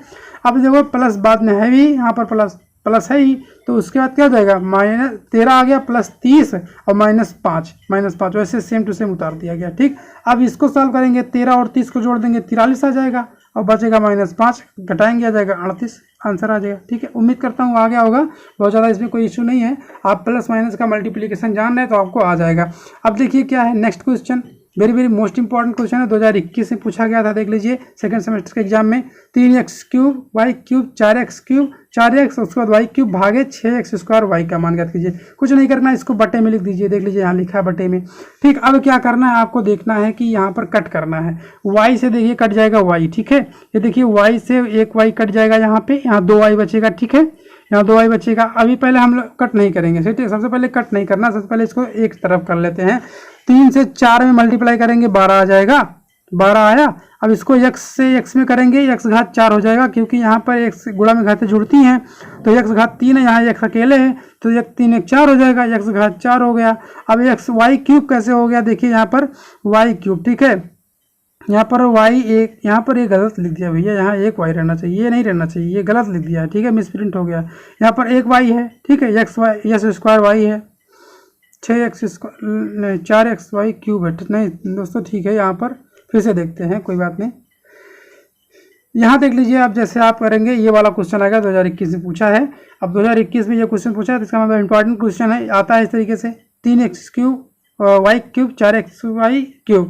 अब देखो प्लस बाद में है भी, यहाँ पर प्लस है ही, तो उसके बाद क्या हो जाएगा, -13 आ गया, +30 और -5 वैसे सेम टू सेम उतार दिया गया, ठीक। अब इसको सॉल्व करेंगे, 13 और 30 को जोड़ देंगे, 43 आ जाएगा और बचेगा -5, घटाएंगे आ जाएगा 38, आंसर आ जाएगा, ठीक है। उम्मीद करता हूँ आ गया होगा, बहुत ज़्यादा इसमें कोई इशू नहीं है, आप प्लस माइनस का मल्टीप्लिकेशन जान रहे हैं तो आपको आ जाएगा। अब देखिए क्या है next question, very very most important question है, 2021 से पूछा गया था, देख लीजिए सेकंड सेमेस्टर के एग्जाम में। 3x³ y³ 4x³ 4x उसके बाद y³ भागे 6x² y का मान ज्ञात कीजिए। कुछ नहीं करना, इसको बटे में लिख दीजिए, देख लीजिए यहाँ लिखा है बटे में, ठीक। अब क्या करना है, आपको देखना है कि यहाँ पर कट करना है, y से देखिए कट जाएगा y, ठीक है, ये देखिए y से एक y कट जाएगा, यहाँ पे यहाँ 2y बचेगा, ठीक है, यहाँ 2y बचेगा। अभी पहले हम लोग कट नहीं करेंगे, ठीक है, सबसे पहले कट नहीं करना, सबसे पहले इसको एक तरफ कर लेते हैं। 3 से 4 में मल्टीप्लाई करेंगे 12 आ जाएगा, 12 आया। अब इसको x से x में करेंगे, x⁴ हो जाएगा क्योंकि यहाँ पर x गुणा में घातें जुड़ती हैं, तो x⁴ है, यहाँ x अकेले है तो 3 1 4 हो जाएगा, x⁴ हो गया। अब y³ कैसे हो गया, देखिए यहाँ पर y³, ठीक है, यहाँ पर यहाँ पर ये गलत लिख दिया भैया, यहाँ एक y रहना चाहिए, ये नहीं रहना चाहिए, ये गलत लिख दिया है, ठीक है, मिसप्रिंट हो गया। यहाँ पर एक y है, ठीक है, x² y है, 4xy³ है, नहीं दोस्तों ठीक है। यहाँ पर फिर से देखते हैं, कोई बात नहीं। यहाँ देख लीजिए आप, जैसे आप करेंगे ये वाला क्वेश्चन आएगा, 2021 में पूछा है। अब 2021 में ये क्वेश्चन पूछा है तो इसका मतलब इंपॉर्टेंट क्वेश्चन है, आता है इस तरीके से, 3x³ y³ 4xy³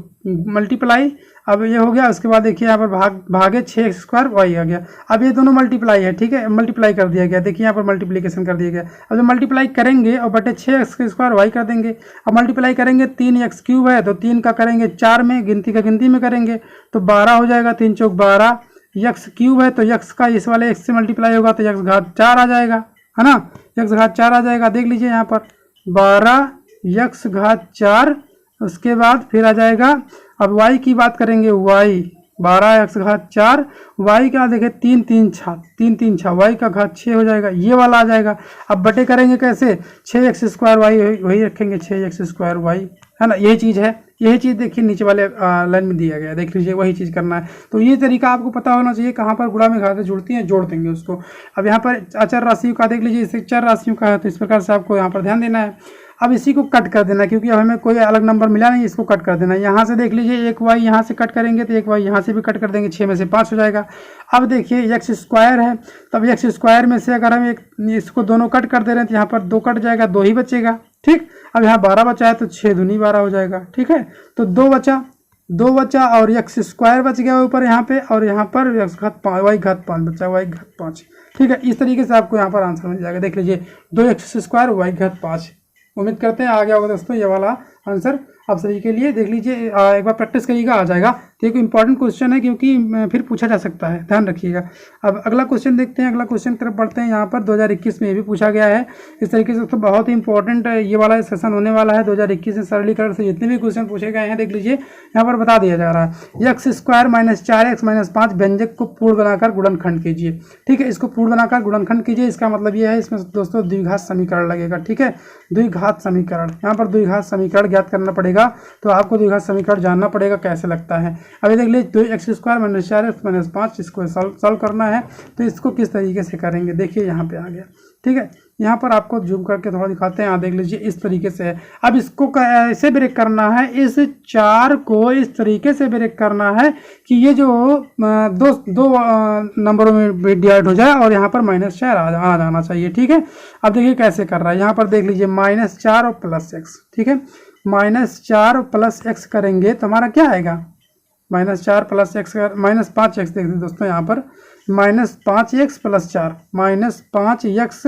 मल्टीप्लाई, अब ये हो गया। उसके बाद देखिए यहाँ पर भागे 6x² y आ गया। अब ये दोनों मल्टीप्लाई है, ठीक है, मल्टीप्लाई कर दिया गया, देखिए यहाँ पर मल्टीप्लिकेशन कर दिया गया। अब जब मल्टीप्लाई करेंगे और बटे 6x² y कर देंगे, अब मल्टीप्लाई करेंगे, 3x³ है तो 3 का करेंगे 4 में, गिनती में करेंगे तो 12 हो जाएगा, 3 चौक 12, x³ है तो x का इस वाले x से मल्टीप्लाई होगा तो x⁴ आ जाएगा, है ना, x⁴ आ जाएगा। देख लीजिए यहाँ पर 12 x⁴, उसके बाद फिर आ जाएगा। अब y की बात करेंगे, y 12 x⁴, y का देखें 3 3 6 y का घात 6 हो जाएगा, ये वाला आ जाएगा। अब बटे करेंगे कैसे, 6x² y वही रखेंगे, 6x² y, है ना, यही चीज़ है, यही चीज़ देखिए नीचे वाले लाइन में दिया गया है, देख लीजिए वही चीज़ करना है। तो ये तरीका आपको पता होना चाहिए, कहाँ पर गुणा में घातें जुड़ती हैं, जोड़ देंगे उसको। अब यहाँ पर अचर राशियों का देख लीजिए, इसे चर राशियों का है तो इस प्रकार से आपको यहाँ पर ध्यान देना है। अब इसी को कट कर देना क्योंकि अब हमें कोई अलग नंबर मिला नहीं, इसको कट कर देना। यहाँ से देख लीजिए एक y यहाँ से कट करेंगे तो एक y यहाँ से भी कट कर देंगे, 6 में से 5 हो जाएगा। अब देखिए x² है, तब x² में से अगर हम इसको दोनों कट कर दे रहे हैं तो यहाँ पर 2 कट जाएगा, 2 ही बचेगा, ठीक। अब यहाँ 12 बचा है तो 6 दूनी 12 हो जाएगा, ठीक है, तो 2 बचा और x² बच गया ऊपर यहाँ पे, और यहाँ पर y⁴ बचा, y⁴, ठीक है। इस तरीके से आपको यहाँ पर आंसर मिल जाएगा, देख लीजिए 2x² y⁴। उम्मीद करते हैं आ गया होगा दोस्तों ये वाला आंसर आप सभी के लिए। देख लीजिए एक बार प्रैक्टिस करिएगा, आ जाएगा। तो एक इंपॉर्टेंट क्वेश्चन है क्योंकि फिर पूछा जा सकता है, ध्यान रखिएगा। अब अगला क्वेश्चन देखते हैं, अगला क्वेश्चन की तरफ बढ़ते हैं। यहाँ पर 2021 में ये भी पूछा गया है इस तरीके से, तो बहुत ही इंपॉर्टेंट ये वाला सेशन होने वाला है। 2021 में सरलीकरण से जितने भी क्वेश्चन पूछे गए हैं देख लीजिए, यहाँ पर बता दिया जा रहा है। x² - 4x - 5 व्यंजक को पूर्ण बनाकर गुणनखंड कीजिए, ठीक है। इसको पूर्ण बनाकर गुणनखंड कीजिए, इसका मतलब ये है इसमें दोस्तों द्विघात समीकरण लगेगा, ठीक है, द्विघात समीकरण। यहाँ पर द्विघात समीकरण ज्ञात करना पड़ेगा आएगा तो आपको द्विघात समीकरण जानना पड़ेगा कैसे लगता है। अभी देख लीजिए 2x² - 4x - 5 इसको सॉल्व करना है, तो इसको किस तरीके से करेंगे देखिए यहाँ पे आ गया। ठीक है, यहाँ पर आपको जूम करके थोड़ा दिखाते हैं। यहाँ देख लीजिए इस तरीके से है। अब इसको ऐसे ब्रेक करना है, इस 4 को इस तरीके से ब्रेक करना है कि ये जो दो नंबरों में डिवाइड हो जाए और यहाँ पर -4 आ जाना चाहिए। ठीक है, अब देखिए कैसे कर रहा है। यहाँ पर देख लीजिए -4 और +x। ठीक है, -4 और +x करेंगे तो हमारा क्या आएगा, -4 + x -5x। देखिए दोस्तों यहाँ पर -5x + 4 -5x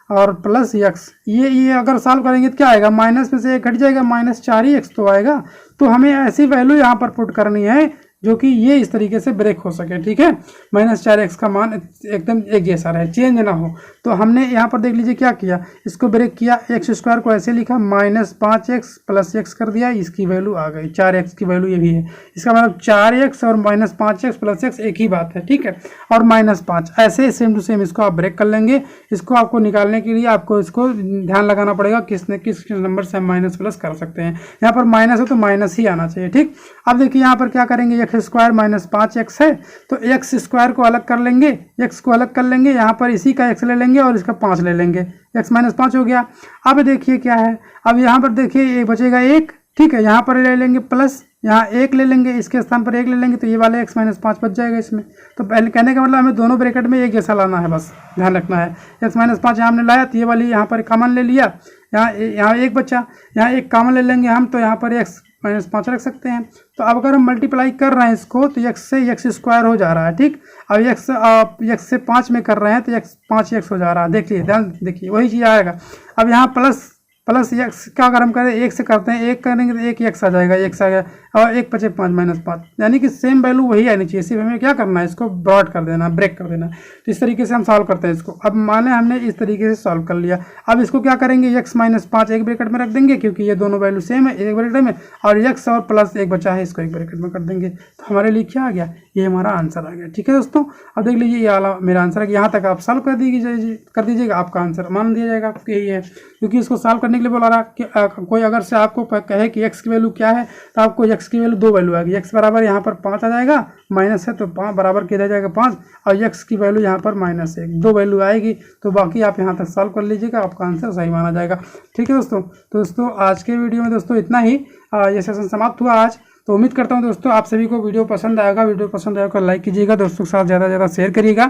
और +x, ये अगर सॉल्व करेंगे तो क्या आएगा, माइनस में से एक घट जाएगा, -4 ही x तो आएगा। तो हमें ऐसी वैल्यू यहाँ पर पुट करनी है जो कि ये इस तरीके से ब्रेक हो सके। ठीक है, -4x का मान एकदम एक जैसा रहे, चेंज ना हो। तो हमने यहाँ पर देख लीजिए क्या किया, इसको ब्रेक किया, x² को ऐसे लिखा, -5x + x कर दिया, इसकी वैल्यू आ गई 4x की वैल्यू ये भी है। इसका मतलब 4x और -5x + x एक ही बात है। ठीक है, और -5 ऐसे सेम टू सेम इसको आप ब्रेक कर लेंगे। इसको आपको निकालने के लिए आपको इसको ध्यान लगाना पड़ेगा किस नंबर से हम माइनस प्लस कर सकते हैं। यहाँ पर माइनस है तो माइनस ही आना चाहिए। ठीक, अब देखिए यहाँ पर क्या करेंगे, x² -5x है तो x² को अलग कर लेंगे, x को अलग कर लेंगे, यहाँ पर इसी का x ले लेंगे और इसका 5 ले लेंगे, x -5 हो गया। अब देखिए क्या है, अब यहाँ पर देखिए ये बचेगा 1। ठीक है, यहाँ पर ले लेंगे प्लस, यहाँ 1 ले लेंगे, इसके स्थान पर 1 ले लेंगे तो ये वाला x -5 बच जाएगा इसमें। तो पहले कहने का मतलब हमें दोनों ब्रैकेट में एक जैसा लाना है, बस ध्यान रखना है। x -5 यहाँ हमने लाया तो ये वाली यहाँ पर कॉमन ले लिया, यहाँ 1 बचा, यहाँ 1 कॉमन ले लेंगे हम, तो यहाँ पर x -5 रख सकते हैं। तो अब अगर हम मल्टीप्लाई कर रहे हैं इसको तो x से x² हो जा रहा है। ठीक, अब x से 5 में कर रहे हैं तो x 5x हो जा रहा है। देखिए ध्यान देखिए वही चीज़ आएगा। अब यहाँ प्लस x का अगर हम करें 1 से करते हैं, 1 करेंगे तो 1 x आ जाएगा, x आ गया और 1 बचे 5 -5, यानी कि सेम वैल्यू वही आनी चाहिए। सिर्फ हमें क्या करना है, इसको ब्रॉड कर देना, ब्रेक कर देना। तो इस तरीके से हम सॉल्व करते हैं इसको। अब माने हमने इस तरीके से सॉल्व कर लिया। अब इसको क्या करेंगे, x -5 एक ब्रैकेट में रख देंगे क्योंकि ये दोनों वैल्यू सेम है एक ब्रैकेट में, और x और प्लस 1 बचा है इसको एक ब्रैकेट में कर देंगे। तो हमारे लिए क्या आ गया, ये हमारा आंसर आ गया। ठीक है दोस्तों, अब देख लीजिए ये वाला मेरा आंसर है। यहाँ तक आप सॉल्व कर दीजिएगा, आपका आंसर मान दिया जाएगा आपको यही है, क्योंकि इसको सॉल्व करने के लिए बोला रहा कि कोई अगर से आपको कहे कि x की वैल्यू क्या है तो आपको x की वैल्यू 2 वैल्यू आएगी। x बराबर यहाँ पर 5 आ जाएगा, माइनस है तो 5 बराबर किया जाएगा 5, और x की वैल्यू यहाँ पर -1, 2 वैल्यू आएगी। तो बाकी आप यहाँ तक सॉल्व कर लीजिएगा, आपका आंसर सही माना जाएगा। ठीक है दोस्तों, तो दोस्तों आज के वीडियो में दोस्तों इतना ही, ये सेशन समाप्त हुआ आज। तो उम्मीद करता हूँ दोस्तों आप सभी को वीडियो पसंद आएगा। वीडियो पसंद आएगा लाइक कीजिएगा, दोस्तों के साथ ज़्यादा से ज़्यादा शेयर करिएगा।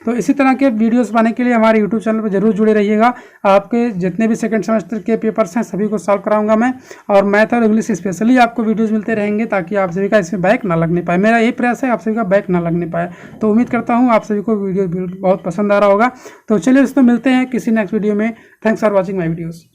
तो इसी तरह के वीडियोस पाने के लिए हमारे यूट्यूब चैनल पर जरूर जुड़े रहिएगा। आपके जितने भी सेकंड सेमेस्टर के पेपर्स हैं सभी को सॉल्व कराऊंगा मैं, और मैथ और इंग्लिश स्पेशली आपको वीडियोज़ मिलते रहेंगे ताकि आप सभी का इसमें बैक ना लगने पाए। मेरा यही प्रयास है आप सभी का बैक ना लगने पाए। तो उम्मीद करता हूँ आप सभी को वीडियो बहुत पसंद आ रहा होगा। तो चलिए दोस्तों मिलते हैं किसी नेक्स्ट वीडियो में। Thanks for watching my videos.